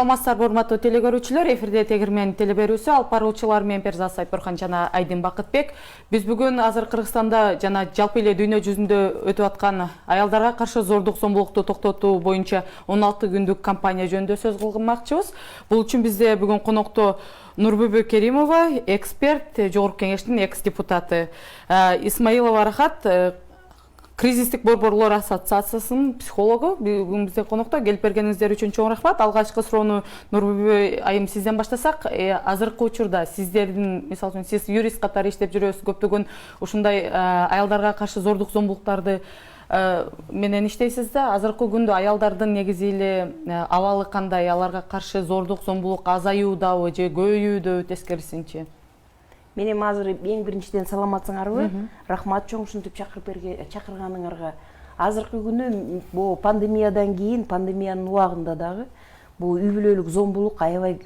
Саламатсыздарбы, урматтуу теле көрүүчүлөр. Эфирде Тегирмен теле берүүсү алып баруучулар мен Перзат Сайпурхан жана Айдин Бакытбек. Биз бүгүн азыр Кыргызстанда жана жалпы эле дүйнө жүзүндө өтүп аткан аялдарга каршы зордук зомбулукту токтотуу боюнча 16 күндүк кампания жөнүндө сөз кылмакчыбыз. Бул үчүн бизде бүгүн конокто Нурбүбү Керимова, эксперт, Жогорку Кеңештин экс-депутаты, Исмаилова Рахат, Кризистик борборлор ассоциациясынын психологу бүгүн бизде конокто. Келип бергениңиздер үчүн чоң рахмат. Алгачкы суроону Нурбүбү айым сизден баштасак, азыркы учурда сиздердин, мисалы үчүн, сиз юрист катары иштеп жүрөсүз, көптөгөн ушундай аялдарга каршы зордук зомбулуктарды менен иштейсиз да. Азыркы күндө аялдардын негизи эле абалы кандай? Аларга каршы зордук зомбулук азаюудабы же көбөйүүдө тескерисинчи? Мен эми азыр эң биринчиден саламатсыңарбы? Рахмат чоң ушинтип чакырганыңарга. Азыркы күнү бу пандемиядан кийин, пандемиянын убагында дагы бу үй бүлөлүк зомбулук аябай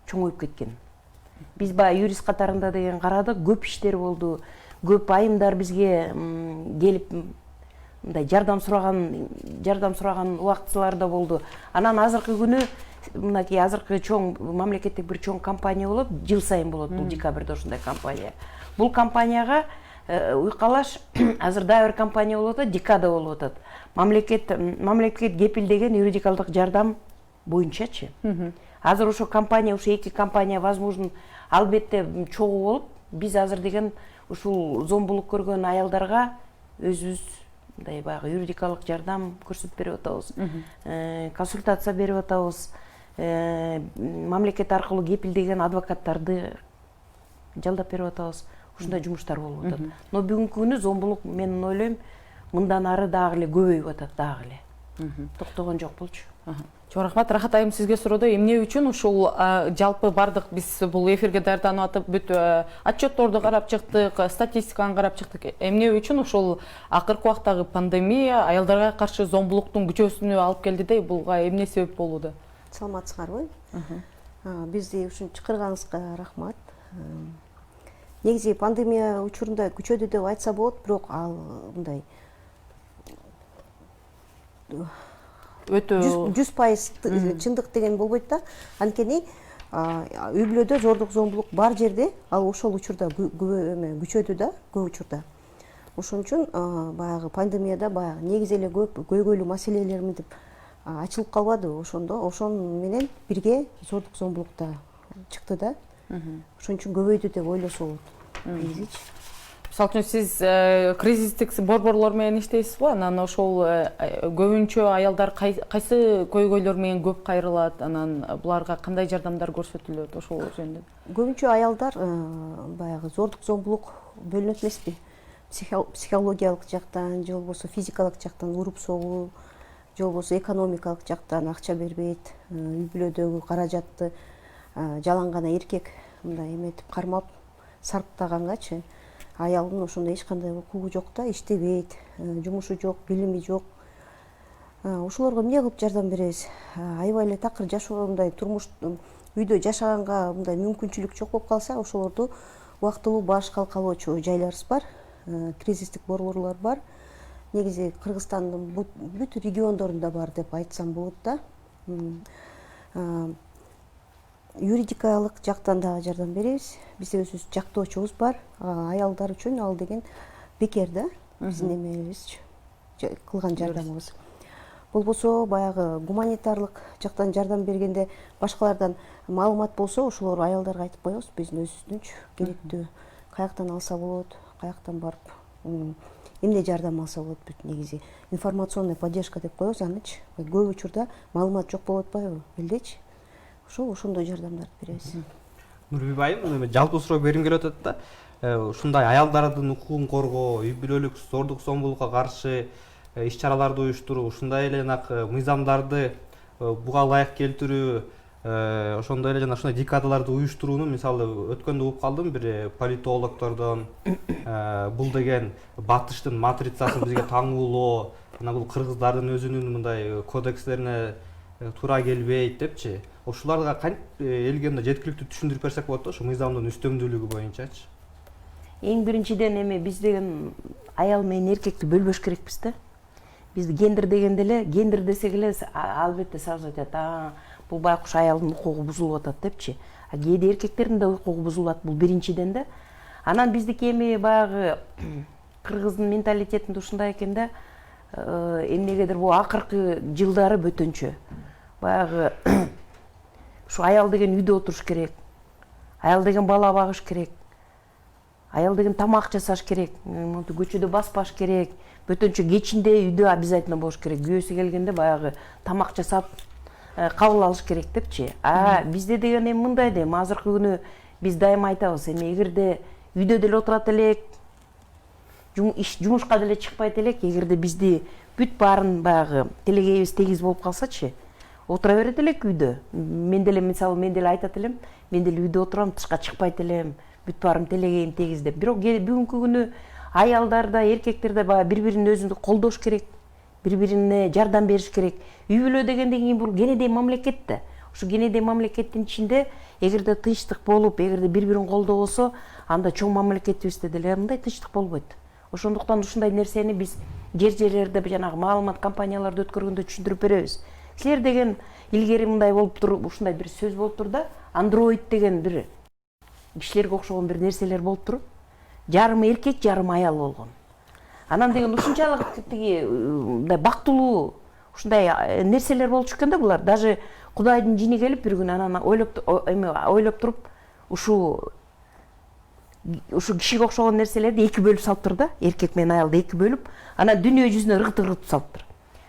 чоңоюп кеткен. Биз баягы юрист катарында деген карадык, көп иштер болду. Көп айымдар бизге келип мындай жардам сураган убактылар да болду. Анан азыркы күнү мынакей азыркы чоң мамлекеттик бир чоң кампания болот, жыл сайын болот бул декабрда ушундай кампания. Бул кампанияга уйкалаш азыр дагы бир кампания болуп атат, декада болуп атат. Мамлекет кепилдеген юридикалдык жардам боюнчачы. Азыр ошо кампания, ошо эки компания возможно албетте чогуу болуп, биз азыр деген ушул зомбулук көргөн аялдарга өзүбүз мындай баягы юридикалык жардам көрсөтүп берип атабыз. Консультация берип атабыз. Мамлекет аркылуу кепилдеген адвокаттарды жалдап берип атабыз. Ушундай жумуштар болуп атат. Но бүгүнкү күнү зомбулук, мен ойлойм, мындан ары дагы эле көбөйүп атат, дагы эле. Токтогон жок болчу. Чоң рахмат. Рахат айым сизге суроодо, эмне үчүн ушул жалпы бардык биз бул эфирге даярданып атып бүт отчетторду карап чыктык, статистиканы карап чыктык. Эмне үчүн ушул акыркы убактагы пандемия аялдарга каршы зомбулуктун күчөөсүнө алып келди де, булга эмне себеп болууда? Саламатсыңарбы? Бизди ушун чакырганыңызга рахмат. Негизи пандемия учурунда күчөдү деп айтса болот, бирок ал мындай өтө 100% чындык деген болбойт да. Анткени үй бүлөдө зордук зомбулук бар жерде ал ошол учурда күчөдү да, көп учурда. Ошон үчүн баягы пандемияда баягы негизи эле көп көйгөйлүү маселелер мынтип ачылып калбады. Ошон менен бирге зордук зомбулук да чыкты да. Ошон үчүн көбөйдү деп ойлосо болот. Негизичи. Мисалы үчүн сиз кризистик борборлор менен иштейсизби? Анан ошол көбүнчө аялдар кайсы көйгөйлөр менен көп кайрылат? Анан буларга кандай жардамдар көрсөтүлөт ошол жөнүндө? Көбүнчө аялдар баягы зордук зомбулук бөлүнөт эмеспи? Психологиялык жактан, же болбосо физикалык жактан уруп согуу, же болбосо экономикалык жактан акча бербейт, үй бүлөдөгү каражатты жалаң гана эркек мындай эметип кармап сарптагангачы, аялдын ошондой эч кандай укугу жок да, иштебейт, жумушу жок, билими жок. Ошолорго эмне кылып жардам беребиз? Аябай эле такыр жашоо, мындай турмуш үйдө жашаганга мындай мүмкүнчүлүк жок болуп калса, ошолорду убактылуу баш калкалоочу жайларыбыз бар, кризистик борборлор бар. Негизи Кыргызстандын бүт региондорунда бар деп айтсам болот да. Юридикалык жактан дагы жардам беребиз. Биз өзүбүз жактоочубуз бар. Аялдар үчүн ал деген бекер да. Биздин эмебиз кылган жардамыбыз. Болбосо баягы гуманитарлык жактан жардам бергенде башкалардан маалымат болсо, ошолор аялдарга айтып коебуз. Биздин өзүбүздүнчү керектүү каяктан алса болот, каяктан барып эмне жардам алса болот, бүт негизи информационный поддержка деп коебуз анычы. Көп учурда маалымат жок болуп атпайбы, элдечи. Ошондой жардамдарды беребиз. Нурбүбү айым, жалпы суроо бергим келип атат да. Ушундай аялдардын укугун коргоо, үй бүлөлүк зордук зомбулукка каршы иш чараларды уюштуруу, ушундай эле мыйзамдарды буга ылайык келтирүү, ошондой эле жана ушундай декадаларды уюштуруунун мисалы өткөндө угуп калдым бир политологдордон, бул деген батыштын матрицасын бизге таңуулоо, анан бул кыргыздардын өзүнүн мындай кодекстерине туура келбейт депчи. Ошоларга кантип элге мындай жеткиликтүү түшүндүрүп берсек болот да, ошо мыйзамдын үстөмдүүлүгү боюнчачы. Эң биринчиден эми биз деген аял менен эркекти бөлбөш керекпиз да. Биз гендер дегенде эле, гендер десек эле албетте сразу айтат, бул байкуш аялдын укугу бузулуп атат депчи. А кээде эркектердин да укугу бузулат, бул биринчиден да. Анан биздики эми баягы кыргыздын менталитетинде ушундай экен да, эмнегедир бул акыркы жылдары бөтөнчө. Баягы ушу аял деген үйдө отуруш керек, аял деген бала багыш керек, аял деген тамак жасаш керек, көчөдө баспаш керек, бөтөнчө кечинде үйдө обязательно болуш керек. Күйөөсү келгенде баягы тамак жасап кабыл алыш керек депчи. А бизде деген эми мындай да, азыркы күнү биз дайыма айтабыз, эми эгерде үйдө деле отурат элек, жумушка деле чыкпайт элек, эгерде бизди бүт баарын баягы тилегейибиз тегиз болуп калсачы, отура берет элек үйдө. Мен деле мисалы мен деле айтат элем, мен деле үйдө отурам, тышка чыкпайт элем, бүт баарым тилегейим тегиз деп. Бирок бүгүнкү күнү аялдар да, эркектер да баягы бири-бирин өзүндү колдош керек, бири-бирине жардам бериш керек. Үй бүлө дегенден кийин бул кенедей мамлекет да. Ушу кенедей мамлекеттин ичинде эгерде тынчтык болуп, эгерде бири-бирин колдобосо, анда чоң мамлекетибизде деле мындай тынчтык болбойт. Ошондуктан ушундай нерсени биз жер-жерлерде жанагы маалымат компанияларды өткөргөндө түшүндүрүп беребиз. Силер деген илгери мындай болуп туруп, ушундай бир сөз болуп тур да, андроид деген бир кишилерге окшогон бир нерселер болуп туруп, жарымы эркек, жарымы аял болгон. Анан деген ушунчалык тиги бактылуу ушундай нерселер болчу экен да булар. Даже Кудайдын жини келип бир күнү анан ойлоп туруп ушу кишиге окшогон нерселерди эки бөлүп салыптыр да, эркек менен аялды эки бөлүп, анан дүйнө жүзүнө ыргытып салыптыр.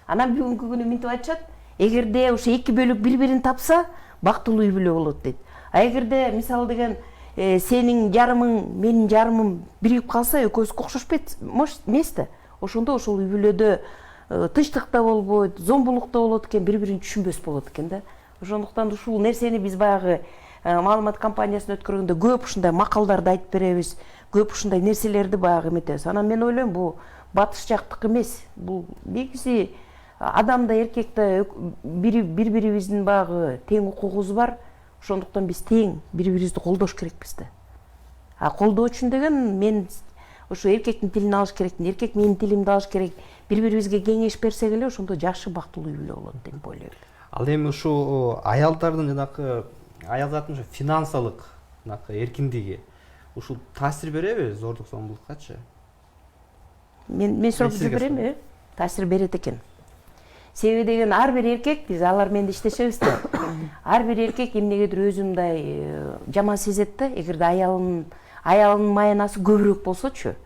Анан бүгүнкү күнү минтип айтышат, эгерде ушу эки бөлүк бири-бирин тапса, бактылуу үй бүлө болот дейт. А эгерде мисалы деген сенин жарымың, менин жарымым биригип калса, экөөбүзгө окшошпойт эмес да. Ошондо ошол үй бүлөдө тынчтык да болбойт, зомбулук да болот экен, бири-бирин түшүнбөс болот экен да. Ошондуктан ушул нерсени биз баягы маалымат компаниясын өткөргөндө көп ушундай макалдарды айтып беребиз, көп ушундай нерселерди баягы эметебиз. Анан мен ойлойм, бул батыш жактык эмес. Бул негизи адамда, эркекте бири-бирибиздин баягы тең укугубуз бар. Ошондуктан биз тең бири-бирибизди колдош керекпиз да. А колдоо үчүн деген мен ошо эркектин тилин алыш керекмин, эркек менин тилимди алыш керек. Бири-бирибизге кеңеш берсек эле ошондо жакшы бактылуу үй бүлө болот деп ойлойм. Ал эми ушу аялдардын жанакы аялдардын финансылык эркиндиги ушул таасир береби зордук зомбулуккачы? Мен сурап берем, таасир берет экен. Себеби деген ар бир эркек, биз алар менен иштешебиз да. Ар бир эркек эмнегедир өзү мындай жаман сезет да, эгерде аялынын маянасы көбүрөөк болсочу.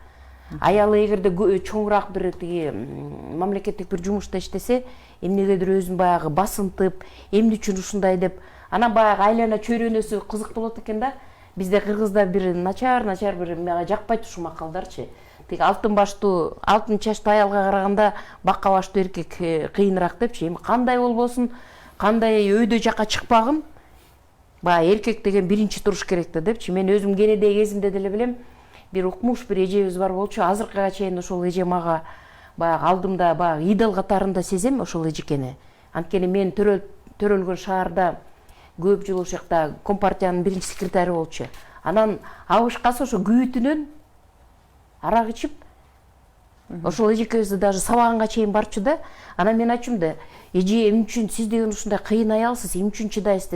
Аялы эгерде чоңураак бир тиги мамлекеттик бир жумушта иштесе, эмнегедир өзүн баягы басынтып, эмне үчүн ушундай деп, анан баягы айлана чөйрөнөсү кызык болот экен да. Бизде кыргызда бир начар бир мага жакпайт ушул макалдарчы. Тиги алтын чачтуу аялга караганда бакка баштуу эркек кыйыныраак депчи. Эми кандай болбосун, кандай өйдө жака чыкпагын, баягы эркек деген биринчи туруш керек да депчи. Мен өзүм кенедей кезимде деле билем, бир укмуш бир эжебиз бар болчу. Азыркыга чейин ошол эже мага баягы алдымда баягы идол катарында сезем ошол эжекени. Анткени мен төрөлгөн шаарда көп жыл ошол жакта компартиянын биринчи секретары болчу. Анан абышкасы ошо күйүтүнөн арак ичип, ошол эжекебизди даже сабаганга чейин барчу да. Анан мен айтчумун да, эже эмне үчүн сиз деген ушундай кыйын аялсыз, эмне үчүн чыдайсыз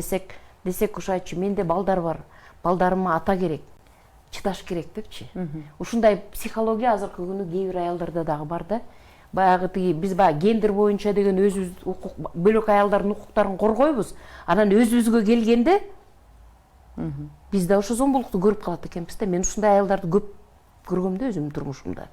десек ошо айтчу, менде балдар бар, балдарыма ата керек, чыдаш керек депчи. Ушундай психология азыркы күнү кээ бир аялдарда дагы бар да. Баягы тиги биз баягы гендер боюнча деген өзүбүз бөлөк аялдардын укуктарын коргойбуз. Анан өзүбүзгө келгенде биз да ошо зомбулукту көрүп калат экенбиз да. Мен ушундай аялдарды көп көргөм да өзүмдүн турмушумда.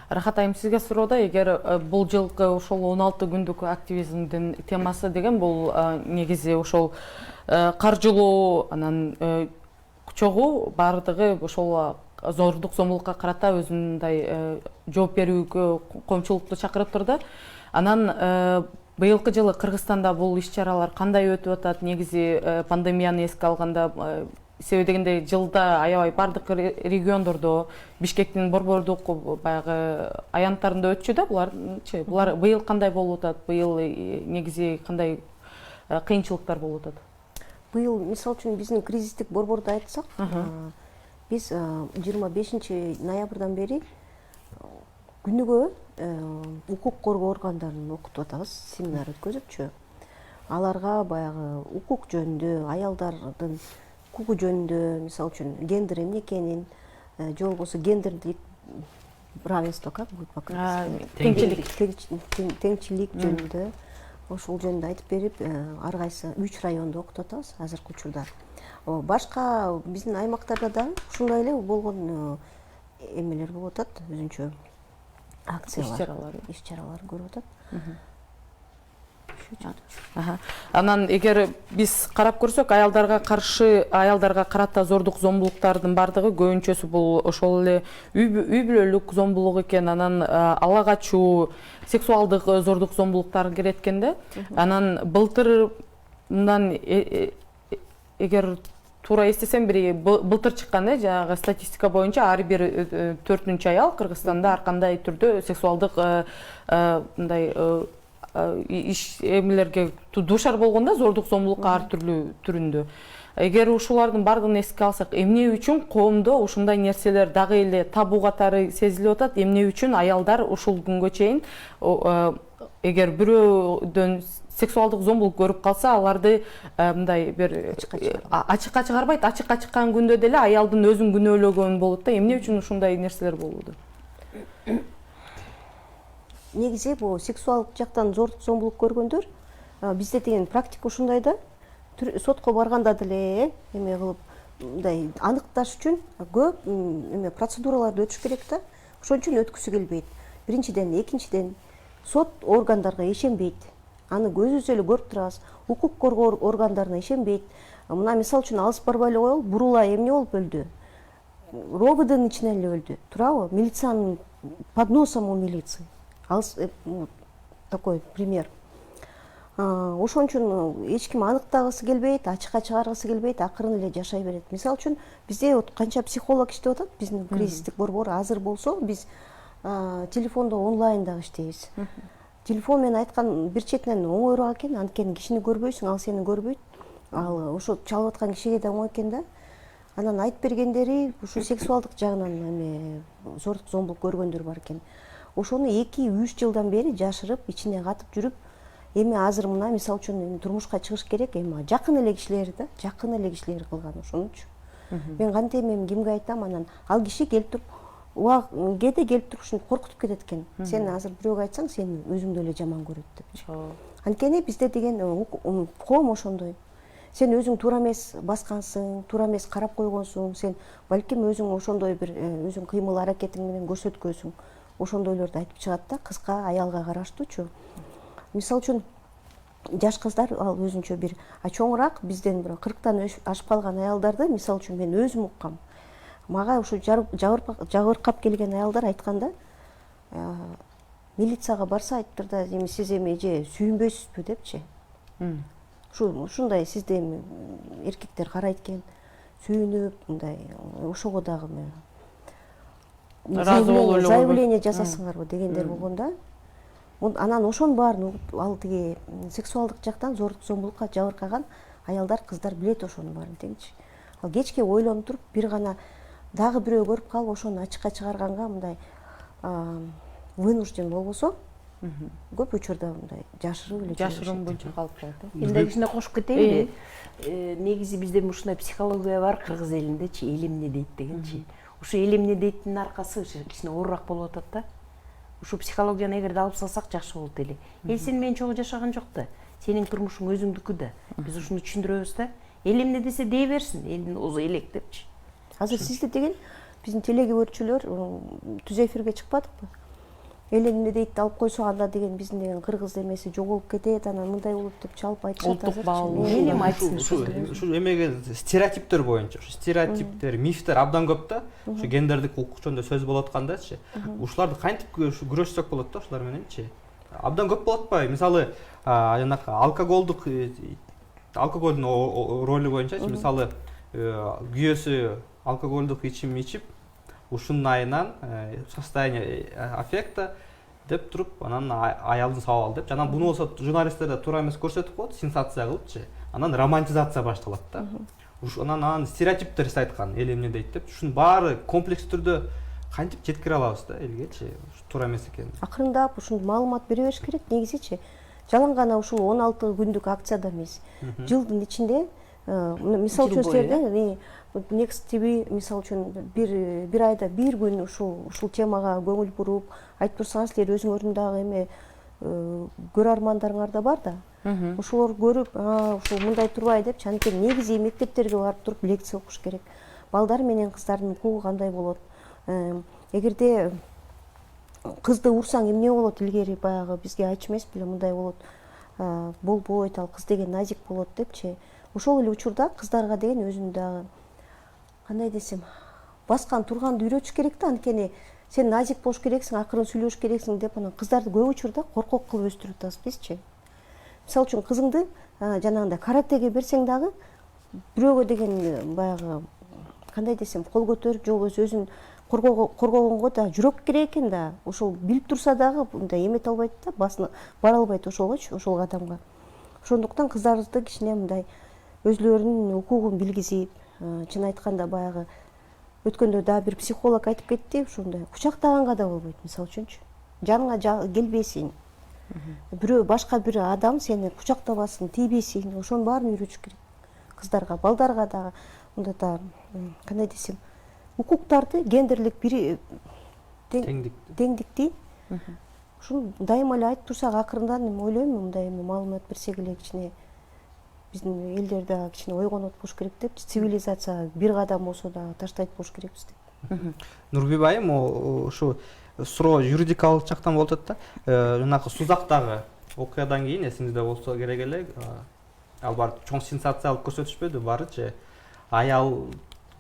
Рахат айым, сизге суроо, эгер бул жылкы ошол 16 күндүк активизмдин темасы деген бул негизи ошол каржылоо, анан чогуу баардыгы ошол зордук зомбулукка карата өзүндай жооп берүүгө коомчулукту чакырыптыр да. Анан быйылкы жылы Кыргызстанда бул иш-чаралар кандай өтүп атат? Негизи пандемияны эске алганда, себеби дегенде жылда аябай бардык региондордо, Бишкектин борбордук баягы аянттарында өтчү да булар быйыл кандай болуп атат? Быйыл негизи кандай кыйынчылыктар болуп атат? Быйыл мисалы үчүн биздин кризистик борборду айтсак, биз 25 ноябрдан бери күнүгө укук коргоо органдарын окутуп атабыз, семинар өткөзүпчү. аларга баягы укук жөнүндө, аялдардын укугу жөнүндө, мисалы үчүн гендер эмне экенин, же болбосо гендердик равенство, как будет теңчилик теңчилик жөнүндө ошол жөнүндө айтып берип, ар кайсы 3 райондо окутуп атабыз азыркы учурда. Башка биздин аймактарда да ушундай эле болгон эмелер болуп атат, өзүнчө акциялар, иш-чаралар көрүп атат. Анан эгер биз карап көрсөк, аялдарга карата зордук зомбулуктардын бардыгы көбүнчөсү бул ошол эле үй бүлөлүк зомбулук экен, анан ала качуу, сексуалдык зордук зомбулуктар кирет экен да. Анан былтыр мындан эгер туура эстесем, былтыр чыккан жанагы статистика боюнча ар бир 4-үнчү аял Кыргызстанда ар кандай түрдө сексуалдык мындай иш эмелерге дуушар болгондо, зордук зомбулукка ар түрлүү түрүндө. Эгер ушулардын бардыгын эске алсак, эмне үчүн коомдо ушундай нерселер дагы эле табу катары сезилип атат? Эмне үчүн аялдар ушул күнгө чейин эгер бирөөдөн сексуалдык зомбулук көрүп калса, аларды мындай бир ачыкка чыгарбайт, ачыкка чыккан күндө деле аялдын өзүн күнөөлөгөн болот да. Эмне үчүн ушундай нерселер болууда? Негизи бул сексуалдык жактан зордук зомбулук көргөндөр бизде деген практика ушундай да, сотко барганда деле эме кылып мындай аныкташ үчүн көп эме процедураларды өтүш керек да. Ошон үчүн өткүсү келбейт. Биринчиден, экинчиден сот органдарга ишенбейт. Аны көзүбүз эле көрүп турабыз. Укук коргоо органдарына ишенбейт. Мына мисалы үчүн алыс барбай эле коелу, бурула эмне болуп өлдү? РОВДнын ичинен эле өлдү. Туурабы? Милициянын под носом у милиции. Такой пример. Ошон үчүн эч ким аныктагысы келбейт, ачыкка чыгаргысы келбейт, акырын эле жашай берет. Мисалы үчүн бизде канча психолог иштеп атат, биздин кризистик борбор. Азыр болсо биз телефондо онлайн дагы иштейбиз. Телефон менен айткан бир четинен оңоюраак экен, анткени кишини көрбөйсүң, ал сени көрбөйт. Ал ошо чалып аткан кишиге да оңой экен да. Анан айтып бергендери ушу сексуалдык жагынан эме зордук зомбулук көргөндөр бар экен. Ошону 2-3 жылдан бери жашырып, ичине катып жүрүп, эми азыр мына мисалы үчүн турмушка чыгыш керек, эми жакын эле кишилер да, жакын эле кишилер кылган ошонучу. Мен кантем эми кимге айтам, анан ал киши келип туруп, кээде келип туруп ушинтип коркутуп кетет экен. Сен азыр бирөөгө айтсаң, сени өзүңдү эле жаман көрөт депчи. Анткени бизде деген коом ошондой. Сен өзүң туура эмес баскансың, туура эмес карап койгонсуң, сен балким өзүң ошондой бир өзүң кыймыл аракетиң менен көрсөткөнсүң. Ошондойлорду айтып чыгат да, кызга, аялга караштуучу. Мисалы үчүн жаш кыздар ал өзүнчө бир чоңураак бизден 40тан ашып калган аялдарды мисалы үчүн мен өзүм уккам. Мага ушу жабыркап келген аялдар айтканда, милицияга барса айттыр да, эми сиз эми эже сүйүнбөйсүзбү депчи. Ушундай сизде эми эркектер карайт экен, сүйүнүп, мындай ошого дагы заявление жасасыңарбы дегендер болгондо. Анан ошонун баарын угуп, ал тиги сексуалдык жактан зордук зомбулукка жабыркаган аялдар, кыздар билет ошонун баарын теңчи. Ал кечке ойлонуп туруп, бир гана дагы бирөө көрүп калып, ошону ачыкка чыгарганга мындай вынужден болбосо, көп учурда мындай жашырып эле жашыруун боюнча калып калат. Эми кичине кошуп кетейинби? Негизи бизде ушундай психология бар кыргыз элиндечи, эл эмне дейт дегенчи. Ушу эл эмне дейттин аркасы кичине оорураак болуп атат да. Ушу психологияны эгерде алып салсак жакшы болот эле. Эл сени менен чогуу жашаган жок да. Сенин турмушуң өзүңдүкү да. Биз ушуну түшүндүрөбүз да. Эл эмне десе дей берсин, элдин оозу элек депчи. Азыр сизде деген биздин телегөрүүчүлөр түз эфирге чыкпадыкпы? Эл эмне дейт алып койсо анда деген биздин деген кыргыз эмеси жоголуп кетет, анан мындай болот деп чалып айтышат. Улуттук баалуу. Элем айтсын Ушу эмеге стереотиптер боюнча, ушу стереотиптер, мифтер абдан көп да. Ушу гендердик укук жөнүндө сөз болуп аткандачы. Ушуларды кантип күрөшсөк болот да ушулар мененчи? Абдан көп болуп атпайбы? Мисалы, жанакы алкоголдун ролу боюнча, мисалы, күйөөсү алкоголдук ичим ичип, ушунун айынан состояние аффекта деп туруп, анан аялдын сабап алды деп. Анан буну болсо журналисттер да туура эмес көрсөтүп коет, сенсация кылыпчы. Анан романтизация башталат да. Анан стереотиптер айткан, эл эмне дейт деп. Ушунун баары комплекс түрдө кантип жеткире алабыз да элгечи? Туура эмес экенин. Акырындап ушундай маалымат бере бериш керек негизичи. жалаң гана ушул 16 күндүк акцияда эмес. Жылдын ичинде мисал үчүн силерде Next TV мисал үчүн бир айда бир күн ушул темага көңүл буруп, айтып турсаңыз силер өзүңөрдүн дагы эме көрөрмандарыңар да бар да. Ошолор көрүп, ушул мындай турбай деп, анткени негизи мектептерге барып туруп лекция окуш керек. Балдар менен кыздардын укугу кандай болот? Эгерде кызды урсаң эмне болот? Илгери баягы бизге айтчу эмес беле, мындай болот. Болбойт, ал кыз деген назик болот депчи. Ошол эле учурда кыздарга деген өзүнүн дагы кандай десем, баскан турганды үйрөтүш керек да, анткени сен назик болуш керексиң, акырын сүйлөш керексиң деп, анан кыздарды көп учурда коркок кылып өстүрүп атабыз бизчи. Мисалы үчүн кызыңды жанагындай каратеге берсең дагы бирөөгө деген баягы кандай десем, кол көтөрүп же болбосо өзүн коргогонго да жүрөк керек экен да. Ошол билип турса дагы мындай эмете албайт да, басына бара албайт ошолгочу, ошол кадамга. Ошондуктан кыздарыбызды кичине мындай өзлөрүнүн укугун билгизип, чын айтканда баягы өткөндө да бир психолог айтып кетти, ушундай кучактаганга да болбойт, мисалы үчүнчү. Жаныңа келбесин. Бирөө башка бир адам сени кучактабасын, тийбесин, ошонун баарын үйрөтүш керек. Кыздарга, балдарга дагы мындай да кандай десем, укуктарды, гендерлик теңдикти ушуну дайыма эле айтып турсак, акырындан эми ойлойм, мындай маалымат берсек эле кичине биздин элдер дагы кичине ойгонот болуш керек деп, цивилизацияга бир кадам болсо дагы таштайт болуш керекпиз деп. Нургүл айым, ушу суроо юридикалык жактан болуп атат да. Жанагы Сузактагы окуядан кийин эсиңизде болсо керек эле, ал бар чоң сенсациялык көрсөтүшпөдү барычы. Аял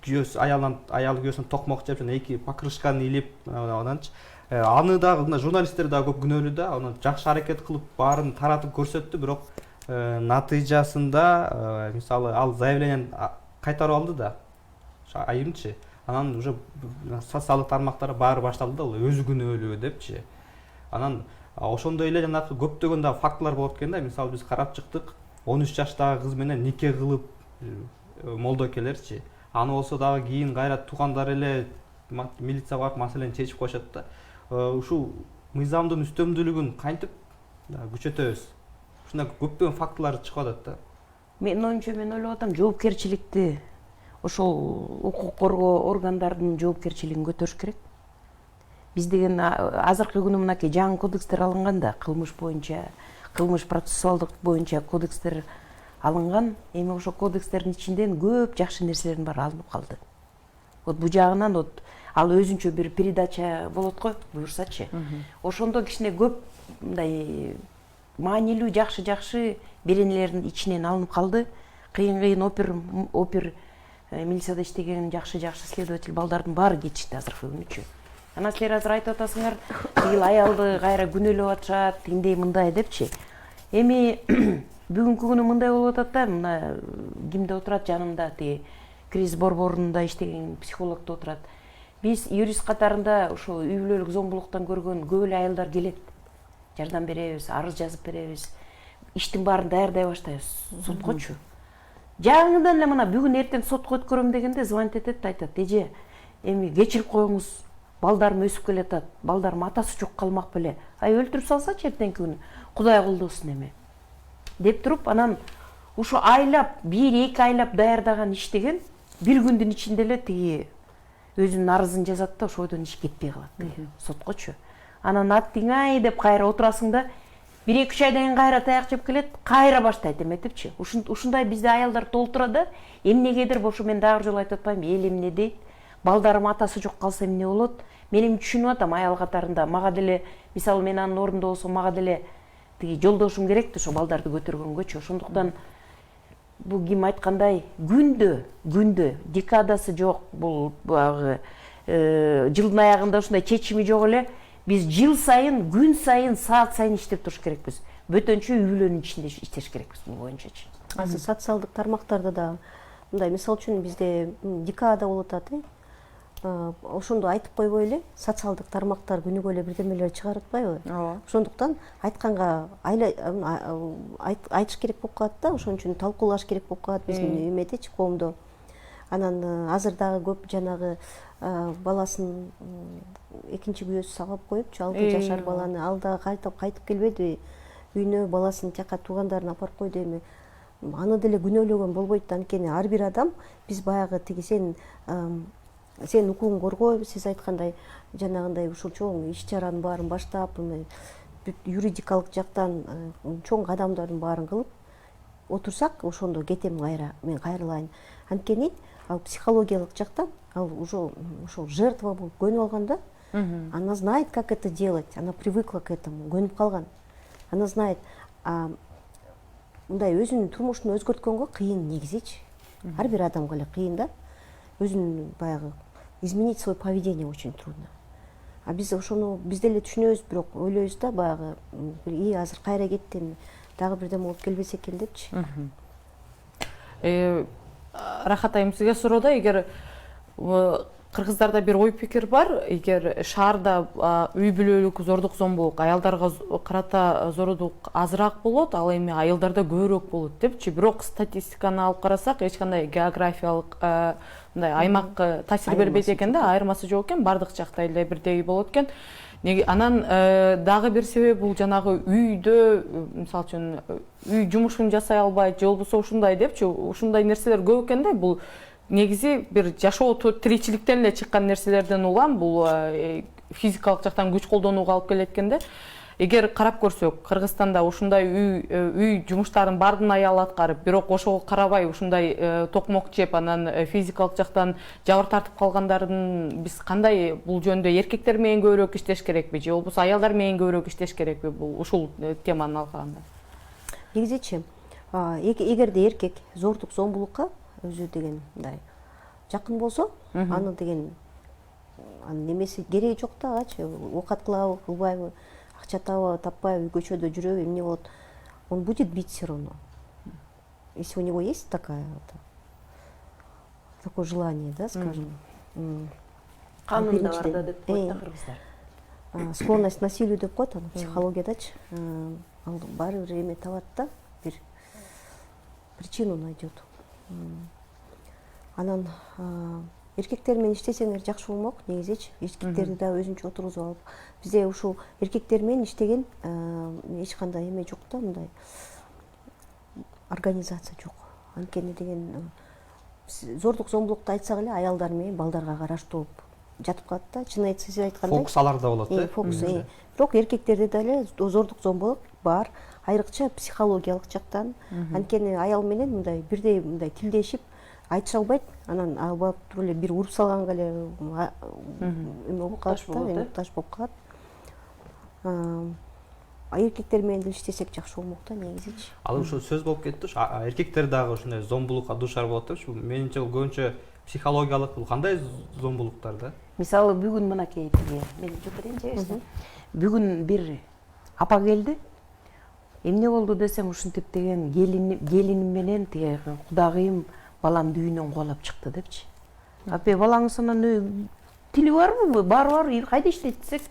күйөөсүн токмок жеп, жана эки покрышканы илип, ананчы аны дагы журналисттер дагы көп күнөөлүү да. Аны жакшы аракет кылып баарын таратып көрсөттү, бирок натыйжасында мисалы ал заявлениени кайтарып алды да. Айымчы. Анан уже социалдык тармактар баары башталды да, өзү күнөөлүү депчи. Анан ошондой эле жанагы көптөгөн да фактылар болот экен да. Мисалы биз карап чыктык, 13 жаштагы кыз менен нике кылып молдокелерчи. Аны болсо дагы кийин кайра туугандар эле милицияга барып маселени чечип коюшат да. Ушул мыйзамдын үстөмдүүлүгүн кантип күчөтөбүз? Ушундай көптөгөн фактылар чыгып атат да. Менин оюмча, мен ойлоп атам, жоопкерчиликти ошол укук коргоо органдарынын жоопкерчилигин көтөрүш керек. Биз деген азыркы күнү мынакей жаңы кодекстер алынган да, кылмыш боюнча, кылмыш процессуалдык боюнча кодекстер алынган. Эми ошо кодекстердин ичинден көп жакшы нерселердин баары алынып калды. Вот бу жагынан ал өзүнчө бир передача болот го, буюрсачы. Ошондо кичине көп мындай маанилүү жакшы беренелердин ичинен алынып калды. Кыйын опер милицияда иштеген жакшы следователь балдардын баары кетишти азыркы күнүчү. Анан силер азыр айтып атасыңар, тигил аялды кайра күнөөлөп атышат, тиндей мындай депчи. Эми бүгүнкү күнү мындай болуп атат да, мына кимде отурат жанымда, тиги кризис борборунда иштеген психолог да отурат. Биз юрист катарында ошо үй бүлөлүк зомбулуктан көргөн көп эле аялдар келет. Жардам беребиз, арыз жазып беребиз. Иштин баарын даярдай баштайбыз соткочу. Жаңыдан эле мына бүгүн эртең сотко өткөрөм дегенде звонить этет, айтат: "Эже, эми кечирип коюңуз, балдарым өсүп келатат, балдарым атасы жок калмак беле. Ай өлтүрүп салсачы эртеңки күнү, Кудай колдосун эми." деп туруп, анан ушу айлап, 1-2 айлап даярдаган иш деген бир күндүн ичинде эле тиги өзүнүн арызын жазат да, ошодон иш кетпей калат тиги соткочу. Анан аттиңай деп кайра отурасың да, 1-2 айдан кийин кайра таяк жеп келет, кайра баштайт эметипчи. Ушундай бизде аялдар толтура да. Эмнегедир ошо мен дагы жолу айтып атпаймынбы, эл эмне дейт? Балдарым атасы жок калса эмне болот? Мен түшүнүп атам аял катарында. Мага деле, мисалы мен анын ордунда болсом, мага деле тиги жолдошум керек да ошо балдарды көтөргөнгөчү. Ошондуктан бул ким айткандай, күндө декадасы жок, бул багы жылдын аягында ушундай чечими жок эле. Биз жыл сайын, күн сайын, саат сайын иштеп туруш керекпиз. Бөтөнчө үй бүлөнүн ичинде иштеш керекпиз бул боюнчачы. Азыр социалдык тармактарда да мындай, мисалы үчүн бизде декада болуп атат, ошондо айтып койбой эле социалдык тармактар күнүгө эле бирдемелер чыгарып атпайбы? Ошондуктан айтканга айтыш керек болуп калат да, ошон үчүн талкуулаш керек болуп калат биздин эмедечи, коомдо. Анан азыр дагы көп жанагы баласын экинчи күйөөсү сабап коюпчу, 6 жашар баланы, ал дагы кайтып келбеди. үйүнө баласын жака туугандарын апарып койду эми аны деле күнөөлөгөн болбойт. Анткени ар бир адам биз баягы тиги сен укугуң коргой, сиз айткандай жанагындай ушул чоң иш чаранын баарын баштап, мындай юридикалык жактан чоң кадамдардын баарын кылып отурсак, ошондо кетем кайра, мен кайрылайын. Анткени ал психологиялык жактан ал ушол жертва болуп көнүп алган да. Она знает, как это делать, она привыкла к этому, көнүп калган. Она знает, мындай өзүнүн турмушун өзгөрткөнгө кыйын негизичи. Ар бир адамга эле кыйын да. Өзүнүн баягы изменить свое поведение очень трудно. А биз ошону биз деле түшүнөбүз, бирок ойлойбуз да баягы азыр кайра кеттим, дагы бирдеме болуп келбесе экен депчи. Рахат айым, сизге суроодо, эгер кыргыздарда бир ой пикир бар, эгер шаарда үй бүлөлүк зордук зомбулук, аялдарга карата зордук азыраак болот, ал эми айылдарда көбүрөөк болот депчи. Бирок статистиканы алып карасак, эч кандай географиялык мындай аймак таасир бербейт экен да, айырмасы жок экен, бардык жакта эле бирдей болот экен. Анан дагы бир себеби бул жанагы үйдө, мисалы үчүн үй жумушун жасай албайт, же болбосо ушундай депчи, ушундай нерселер көп экен да. Бул негизи бир жашоо тиричиликтен эле чыккан нерселерден улам, бул физикалык жактан күч колдонууга алып келет экен да. Эгер карап көрсөк, Кыргызстанда ушундай үй жумуштарын бардын аялы аткарып, бирок ошого карабай ушундай токмок жеп, анан физикалык жактан жабыр тартып калгандарын биз кандай бул жөнүндө эркектер менен көбүрөөк иштеш керекпи, же болбосо аялдар менен көбүрөөк иштеш керекпи бул ушул теманы алганда? Негизичи, эгерде эркек зордук зомбулукка өзү деген мындай жакын болсо, аны деген немеси кереги жок да, ачы оокат кылабы, кылбайбы, акча табабы, таппайбы, көчөдө жүрөбү, эмне болот, он будет бить все равно. Если у него есть такое желание, да, скажем. Канунда бар да деп коет да кыргыздар. Склонность к насилию деп коет, аны психологиядачы. Ал баары бир эме табат да, бир причину найдет. Анан эркектер менен иштесеңер жакшы болмок, негизичи. Эркектерди да өзүнчө отургузуп алып, бизде ушул эркектер менен иштеген эч кандай эме жок да, мындай организация жок. Анткени деген зордук зомбулукту айтсак эле аялдар менен балдарга караштуу жатып калат да. Чын сиз айткандай. Фокус аларда болот да. Фокус. Бирок эркектерде деле зордук зомбулук бар, айрыкча психологиялык жактан. Анткени аял менен мындай бирдей мындай тилдешип айтыша албайт, анан албап туруп эле бир уруп салганга эле эме болуп калат да, муктаж болуп калат. Эркектер менен деле иштесек жакшы болмок да, негизичи. Ал ушул сөз болуп кетти, эркектер дагы ушундай зомбулукка дуушар болот депчи. Менимче бул көбүнчө психологиялык, бул кандай зомбулуктар да? Мисалы бүгүн мынакей мен жотурайын жебесин. Бүгүн бир апа келди. Эмне болду десем, ушинтип деген келиним менен тиги кудагыйым баламды үйүнөн кубалап чыкты депчи. Апе, балаңыз анан тили барбы? Бар, кайда иштейт десек,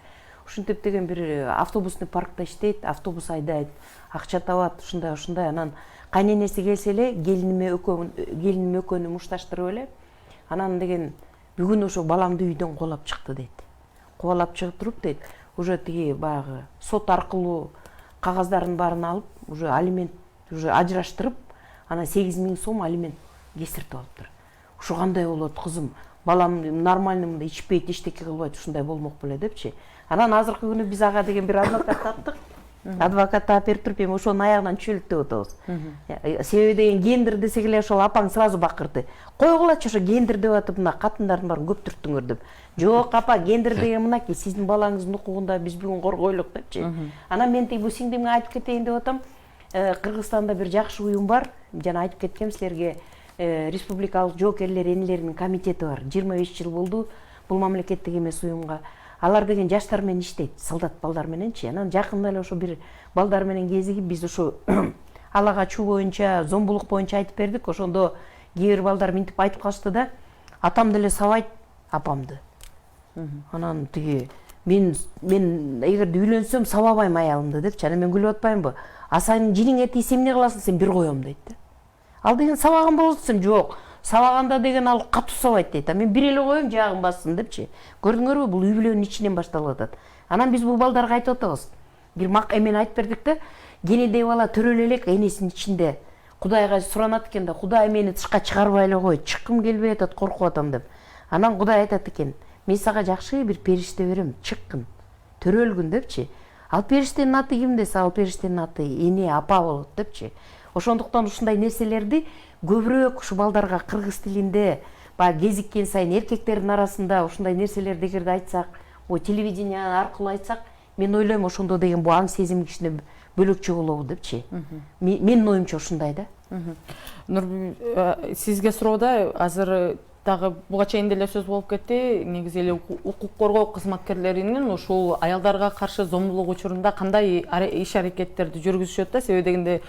ушинтип деген бир автобусный паркта иштейт, автобус айдайт, акча табат, ушундай. Анан кайненеси келсе эле, келиним экөөнү мушташтырып эле, анан деген бүгүн ошо баламды үйдөн кубалап чыкты дейт. Кубалап чыгып туруп дейт, уже тиги баягы сот аркылуу кагаздарын баарын алып, уже алимент уже ажыраштырып, анан 8.000 сом алимент кесиртип алыптыр. Ушу кандай болот кызым? Балам нормально мындай ичпейт, эчтеке кылбайт, ушундай болмок беле депчи. Анан азыркы күнү биз ага деген бир адвокат таптык. Адвокат таап берип туруп, эми ошонун аягынан чүйлүктөп атабыз. Себеби деген гендер десек эле ошол апаң сразу бакырды. Койгулачы ошо гендер деп атып, мына катындардын баарын көп түрттүңөр деп. Жок апа, гендер деген мынакей, сиздин балаңыздын укугунда биз бүгүн коргойлук депчи. Анан мен тиги бу сиңдимге айтып кетейин деп атам. Кыргызстанда бир жакшы уюм бар. Жана айтып кеткем силерге, республикалык жоокерлер энелеринин комитети бар. 25 жыл болду бул мамлекеттик эмес уюмга. Алар деген жаштар менен иштейт, солдат балдар мененчи. Анан жакында эле ошо бир балдар менен кезигип биз ошо алага чуу боюнча, зомбулук боюнча айтып бердик. Ошондо кээ бир балдар минтип айтып калышты да, атам деле сабайт апамды. Анан тиги мен эгерде үйлөнсөм сабабайм аялымды депчи. Анан мен күлүп атпаймынбы? А сенин жиниңе тийсе эмне кыласың? Сен бир коем дейт да. Ал деген сабаган болот десем, жок. Сабаганда деген ал катуу сабайт дейт. А мен бир эле коем жагын бассын депчи. Көрдүңөрбү, бул үй бүлөнүн ичинен башталып атат. Анан биз бул балдарга айтып атабыз. Бир эмени айтып бердик да. кенедей бала төрөлө элек энесинин ичинде Кудайга суранат экен да, Кудай мени тышка чыгарбай эле кой, чыккым келбей атат, коркуп атам деп. Анан Кудай айтат экен, мен сага жакшы бир периште берем, чыккын, төрөлгүн депчи. Ал периштенин аты ким десе, ал периштенин аты эне, апа болот депчи. Ошондуктан ушундай нерселерди көбүрөөк ушу балдарга кыргыз тилинде баягы кезиккен сайын эркектердин арасында ушундай нерселерди эгерде айтсак, телевидение аркылуу айтсак, мен ойлойм ошондо деген бул аң сезим кичине бөлөкчө болобу депчи. Менин оюмча ушундай да. Сизге суроодо азыр дагы буга чейин деле сөз болуп кетти. Негизи эле укук коргоо кызматкерлеринин ушул аялдарга каршы зомбулук учурунда кандай иш аракеттерди жүргүзүшөт да, себеби дегенде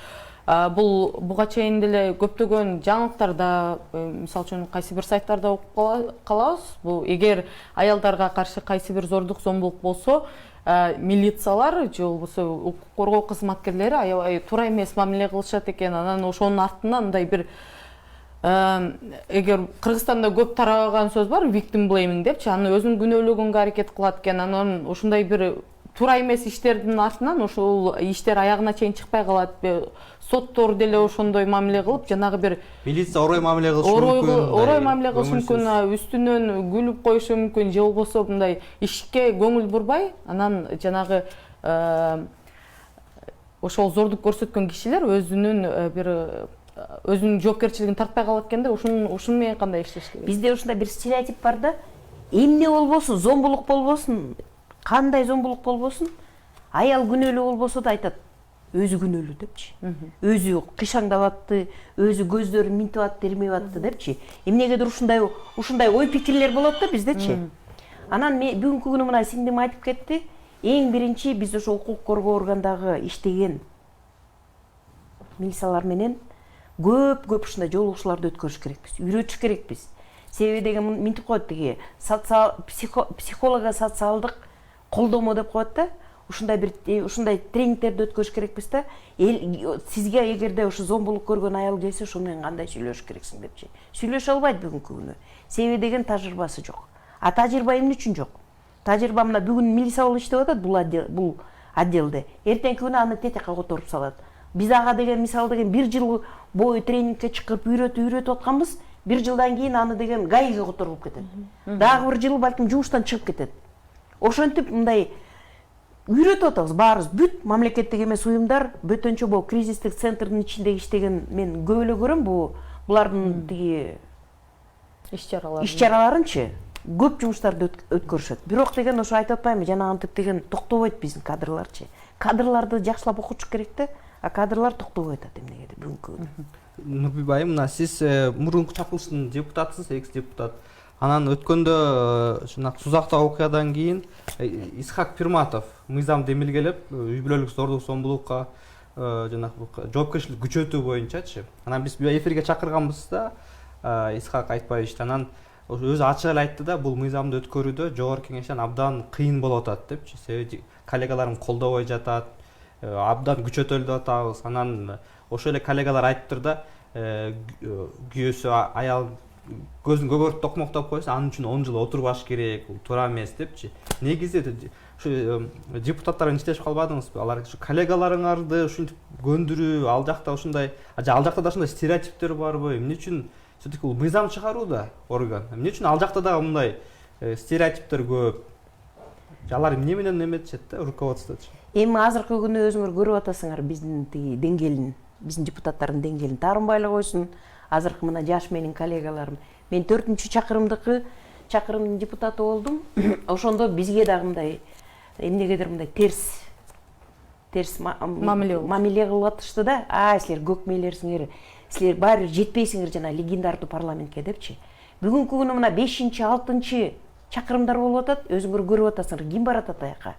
бул буга чейин деле көптөгөн жаңылыктарда, мисалы үчүн кайсы бир сайттарда окуп калабыз. Бул эгер аялдарга каршы кайсы бир зордук зомбулук болсо, милициялар же болбосо укук коргоо кызматкерлери аябай туура эмес мамиле кылышат экен. Анан ошонун артынан мындай бир эгер Кыргызстанда көп тараган сөз бар, victim blaming депчи, аны өзүн күнөөлөгөнгө аракет кылат экен. Анан ушундай бир туура эмес иштердин артынан ошол иштер аягына чейин чыкпай калат. Соттор деле ошондой мамиле кылып, жанагы бир милиция орой мамиле кылышы мүмкүн. Орой мамиле кылышы мүмкүн, үстүнөн күлүп коюшу мүмкүн, же болбосо мындай ишке көңүл бурбай, анан жанагы ошол зордук көрсөткөн кишилер өзүнүн жоопкерчилигин тартпай калат экен да. Ушун менен кандай иштеш керек? Бизде ушундай бир стереотип бар да. Эмне болбосун, зомбулук болбосун, кандай зомбулук болбосун, аял күнөөлүү болбосо да айтат, өзү күнөөлүү депчи. Өзү кышаңдап атты, өзү көздөрүн минтип атты, ирмеп атты депчи. Эмнегедир ушундай ой пикирлер болот да биздечи. Анан бүгүнкү күнү мына сиңдим айтып кетти. Эң биринчи биз ошо укук коргоо органдагы иштеген милициялар менен көп ушундай жолугушууларды өткөрүш керекпиз, үйрөтүш керекпиз. Себеби деген минтип коет деги психолого социалдык колдомо деп коет да. Ушундай тренингтерди өткөрүш керекпиз да. Сизге эгерде ушу зомбулук көргөн аял келсе, ошо менен кандай сүйлөшүш керексиң депчи. Сүйлөшө албайт бүгүнкү күнү. Себеби деген тажрыйбасы жок. А тажрыйба эмне үчүн жок? Тажрыйба мына бүгүн милиция болуп иштеп атат бул отделде. Эртеңки күнү аны тетекке которуп салат. Биз ага деген мисалы деген 1 жыл бою тренингке чыгып үйрөтүп атканбыз. 1 жылдан кийин аны деген гаиге которуп кетет. Дагы 1 жыл балким жумуштан чыгып кетет. Ошентип мындай үйрөтүп атабыз баарыбыз. Бүт мамлекеттик эмес уюмдар бөтөнчө бул кризистик центрдин ичинде иштеген мен көп эле көрөм. Булардын тиги иш-чараларынчы көп жумуштарды өткөрүшөт. Бирок деген ошо айтып атпаймынбы, жанагынтип деген токтобойт биздин кадрларчы. Кадрларды жакшылап окутуш керек да, а кадрлар токтобой атат эмнегеде бүгүнкү күнү. Нурбек айым, мына сиз мурунку чакырылыштын депутатысыз, экс-депутат. Анан өткөндө жанагы Сузактагы окуядан кийин Исхак Пирматов мыйзам демилгелеп, үй бүлөлүк зордук зомбулукка жанагы жоопкерчилик күчөтүү боюнчачы. Анан биз эфирге чакырганбыз да, Исхак Айтбаевич анан өзү ачык эле айтты да, бул мыйзамды өткөрүүдө жогорку кеңештен абдан кыйын болуп атат депчи. Себеби коллегаларым колдобой жатат, абдан күчөтөлүп атабыз. Анан ошол эле коллегалар айтыптыр да, күйөөсү аял көзүн көгөртүп токмоктоп койсо, анын үчүн 10 жыл отурбаш керек, бул туура эмес депчи. Негизи ушу депутаттар менен иштешип калбадыңызбы? Алар коллегаларыңарды ушинтип көндүрүү, ал жакта ушундай, ал жакта да ушундай стереотиптер барбы? Эмне үчүн все-таки бул мыйзам чыгаруу да орган? Эмне үчүн ал жакта дагы мындай стереотиптер көп? Алар эмне менен эметишет да руководствочу? Эми азыркы күнү өзүңөр көрүп атасыңар биздин тиги деңгээлин, биздин депутаттардын деңгээлин таарынбай эле койсун. Азыркы мына жаш менин коллегаларым. Мен 4-чакырымдын депутаты болдум. Ошондо бизге дагы мындай эмнегедир мындай терс мамиле кылып атышты да. Силер көкмейлерсиңер, силер баары жетпейсиңер жана легендардуу парламентке депчи. Бүгүнкү күнү мына 5-6 чакырымдар болуп атат. Өзүңөр көрүп атасыңар, ким баратат аяка?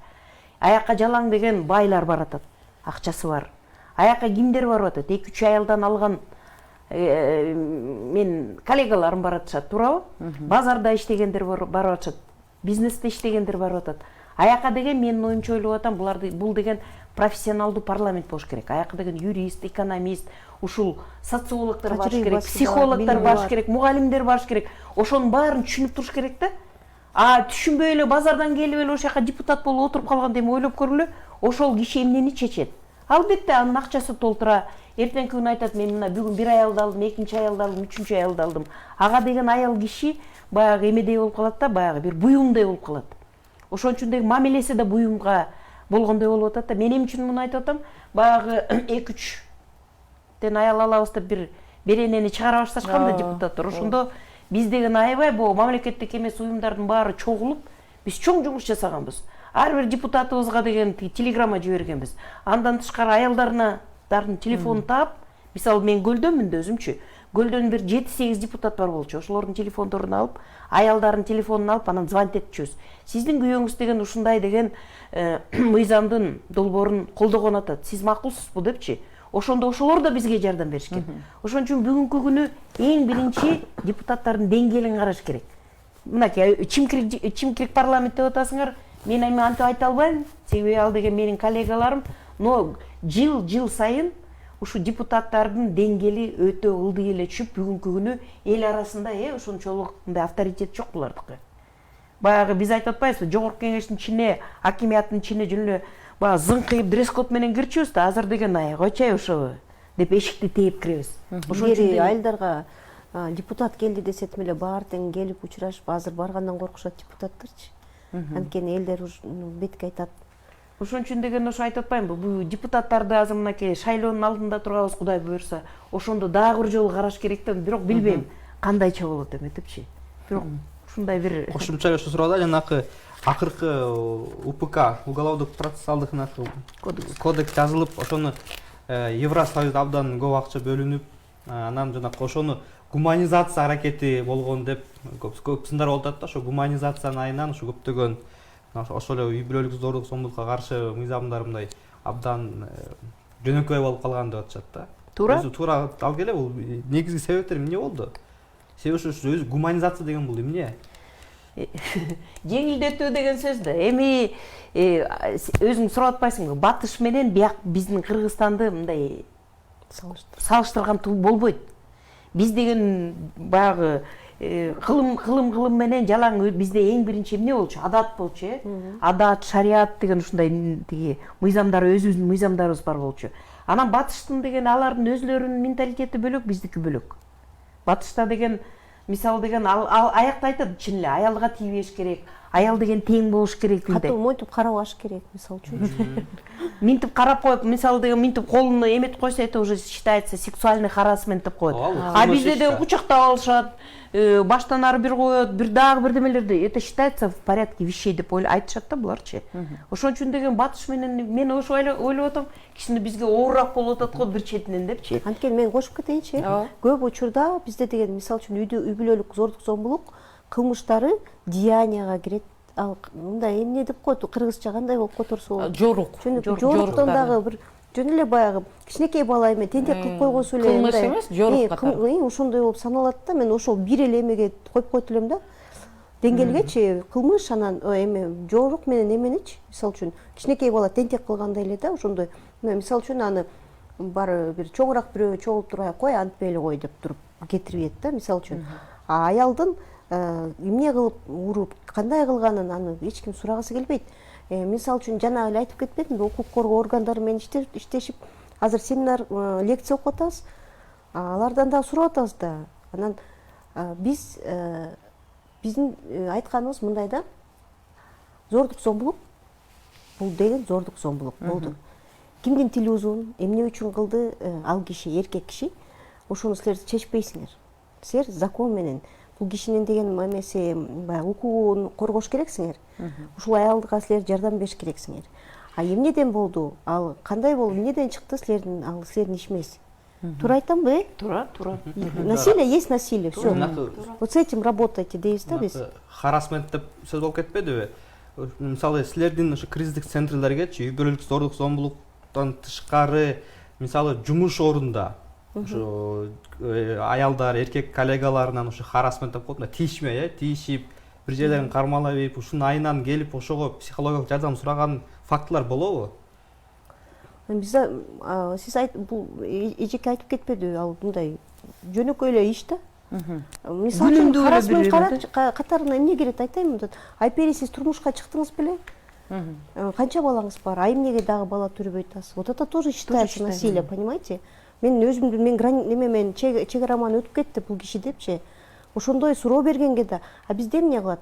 Аяка жалаң деген байлар баратат, акчасы бар. Аяка кимдер барып атат? 2-3 аялдан алган мен коллегаларым баратышат, туурабы? Базарда иштегендер барып атышат, бизнесте иштегендер барып атат. Аяка деген менин оюмча ойлоп атам, бул деген профессионалдуу парламент болуш керек. Аяка деген юрист, экономист, ушул социологдор баш керек, психологдор баш керек, мугалимдер баш керек. Ошонун баарын түшүнүп туруш керек да. Түшүнбөй эле базардан келип эле ошол жака депутат болуп отуруп калганда эми ойлоп көргүлө, ошол киши эмнени чечет? албетте анын акчасы толтура. Эртеңки күнү айтат, мен мына бүгүн бир аялды алдым, экинчи аялды алдым, үчүнчү аялды алдым. Ага деген аял киши баягы эмедей болуп калат да, баягы бир буюмдой болуп калат. Ошон үчүн деги мамилеси да буюмга болгондой болуп атат да. Мен эмне үчүн муну айтып атам? Баягы 2-3 аял алабыз деп бир беренени чыгара башташкан да депутаттар. Ошондо биз деген аябай бул мамлекеттик эмес уюмдардын баары чогулуп, биз чоң жумуш жасаганбыз. Ар бир депутатыбызга деген телеграмма жибергенбиз. Андан тышкары аялдардын телефонун таап, мисалы мен Көлдөнмүн да өзүмчү. Көлдөн бир 7-8 депутат бар болчу. Ошолордун телефондорун алып, аялдардын телефонун алып, анан звонить этчүбүз. Сиздин күйөөңүз деген ушундай деген мыйзамдын долбоорун колдогон атат. Сиз макулсузбу депчи. Ошондо ошолор да бизге жардам беришкен. Ошон үчүн бүгүнкү күнү эң биринчи депутаттардын деңгээлин караш керек. Мынакей чимкирик парламент деп атасыңар. Мен эми антип айта албайм. Себеби ал деген менин коллегаларым, но жыл сайын ушу депутаттардын деңгээли өтө ылдый эле түшүп, бүгүнкү күнү эл арасында ошончолук мындай авторитет жок булардыкы. Баягы биз айтып атпайбызбы, жогорку кеңештин ичине, акимияттын ичине жөн эле баягы зыңкыйып дресс-код менен кирчүбүз да, азыр деген койчой ошо деп эшикти тээп киребиз. Ошон үчүн айылдарга депутат келди десет эле баары тең келип учурашып, азыр баргандан коркушат депутаттарчы. Анткени элдер бетке айтат. Ошон үчүн деген ошо айтып атпаймынбы, бул депутаттарды азыр мынакей шайлоонун алдында турабыз, Кудай буюрса, ошондо дагы бир жолу караш керек да, бирок билбейм кандайча болот эметипчи. Бирок ушундай бир кошумча ошо суроодо жанакы акыркы УПК, уголовдук процессуалдык кодекс жазылып, ошону Евросоюз абдан көп акча бөлүнүп, анан жанакы ошону гуманизация аракети болгон деп көп сындар болуп атат да. Ошо гуманизациянын айынан ошо көптөгөн ошол эле үй бүлөлүк зордук зомбулукка каршы мыйзамдар мындай абдан жөнөкөй болуп калган деп атышат да. Туура ал келе, бул негизги себептер эмне болду? Себеби ошо өзү гуманизация деген бул эмне? Жеңилдетүү деген сөз да. Эми өзүң сурап атпайсыңбы? Батыш менен биздин Кыргызстанды мындай салыштырган болбойт. Биз деген баягы кылым менен жалаң бизде эң биринчи эмне болчу? Адат болчу, Адат, шариат деген ушундай тиги мыйзамдар, өзүбүздүн мыйзамдарыбыз бар болчу. Анан батыштын деген алардын өзлөрүнүн менталитети бөлөк, биздики бөлөк. Батышта деген мисалы деген ал аякта айтат, чын эле аялга тийбеш керек, аял деген тең болуш керек деп. Катуу монтип карабаш керек, мисалы үчүн. Минтип карап коюп, мисалы деген минтип колуну эметип койсо, это уже считается сексуальный харассмент деп коет. А бизде деген кучактап алышат, баштан ары бир коет, бир дагы бирдемелерди. Это считается в порядке вещей деп айтышат да буларчы. Ошон үчүн деген батыш менен мен ошо ойлоп атам, кичине бизге оорураак болуп атат го бир четинен депчи. Анткени мен кошуп кетейинчи. Көп учурда бизде деген мисалы үчүн үй бүлөлүк зордук зомбулук кылмыштары деянияга кирет. Ал мындай эмне деп коет, кыргызча кандай болуп которсо болот? Жоруктон дагы бир жөн эле баягы кичинекей бала эме тентек кылып койгонсу эле кылмыш эмес, жорук катары. Ошондой болуп саналат да. Мен ошол бир эле эмеге коюп койт элем да. Деңгээлгечи кылмыш анан эме жорук менен эменичи, мисалы үчүн кичинекей бала тентек кылгандай эле да, ошондой. Мисалы үчүн аны бары бир чоңураак бирөө чогулуп турбай кой, антпей эле кой деп туруп кетирбейт да, мисалы үчүн. А аялдын эмне кылып уруп, кандай кылганын аны эч ким сурагысы келбейт. Мисалы үчүн жана эле айтып кетпедимби, укук коргоо органдары менен иштешип, азыр семинар, лекция окуп атабыз. Алардан да сурап атабыз да. Анан биздин айтканыбыз мындай да. Зордук зомбулук бул деген зордук зомбулук болду. Кимдин тили узун, эмне үчүн кылды ал киши, эркек киши, ошону силер чечпейсиңер. Силер закон менен бул кишинин деген эмеси баягы укугун коргош керексиңер. Ушул аялга силер жардам бериш керексиңер. А эмнеден болду? Ал кандай болду? Эмнеден чыкты силердин ал силердин ишмес? Туура айтамбы? Туура. Насилие есть насилие, всё. Вот с этим работайте дейбиз да биз. Харассмент деп сөз болуп кетпедиби? Мисалы силердин ошо кризистик центрлергечи үй бүлөлүк зордук зомбулуктан тышкары, мисалы жумуш орунда ошо аялдар, эркек коллегаларынан ошо харассмент деп коет, тийишме, тийишип, бир жерлерин кармалап ийип, ушунун айынан келип ошого психологиялык жардам сураган фактылар болобу? Бизде сиз бул эжеке айтып кетпедиби, ал мындай жөнөкөй эле иш да. Мисалы үчүн харассмент катарына эмне кирет айтайынбы? Айпери сиз турмушка чыктыңыз беле? Канча балаңыз бар, а эмнеге дагы бала төрбөй атасыз? Вот это тоже считается насилие, понимаете? Мен өзүмдү мен чегараман өтүп кетти бул киши депчи. Ошондой суроо бергенге да, а бизде эмне кылат?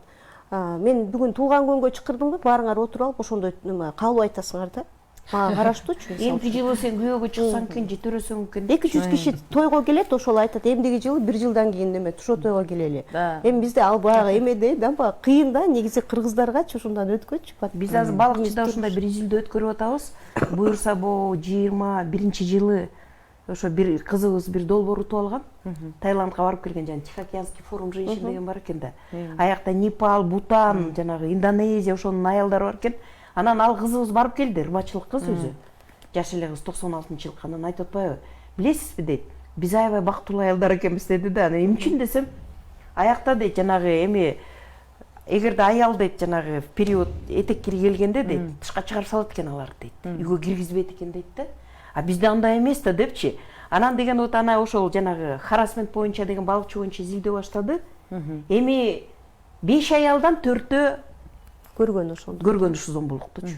Мен бүгүн туулган күнгө чакырдымбы, баарыңар отуруп алып ошондой каалоо айтасыңар да. Мага караштуучу. Эмки жылы сен күйөөгө чыксаң экен же төрөсөң экен. 200 киши тойго келет, ошол айтат, эмдиги жылы 1 жылдан кийин эме ошо тойго келели. Эми бизде ал баягы эмеде да, кыйын да, негизи кыргыздаргачы ушундан өткөчү. Биз азыр балыкчыда ушундай 1 жылды өткөрүп атабыз. Буюрса бу 21-жылы ошо бир кызыбыз бир долбоор утуп алган. Таиландга барып келген, жана Тихоокеанский форум женщин деген бар экен да. Аякта Непал, Бутан, жанагы Индонезия ошонун аялдары бар экен. Анан ал кызыбыз барып келди, ырбачылык кыз өзү. Жаш эле кыз 96-жылкы. Анан айтып атпайбы? Билесизби дейт. Биз аябай бактылуу аялдар экенбиз деди да. Анан эмне үчүн десем, аякта дейт жанагы эми эгерде аял дейт жанагы период этек келгенде дейт, тышка чыгарып салат экен алар дейт. Үйгө киргизбейт экен дейт да. А бизде андай эмес да депчи. Анан деген вот ана ошол жанагы харассмент боюнча деген балыкчы боюнча изилдөө баштады. Эми 5 аялдан 4-төө көргөн ушу зомбулуктучу.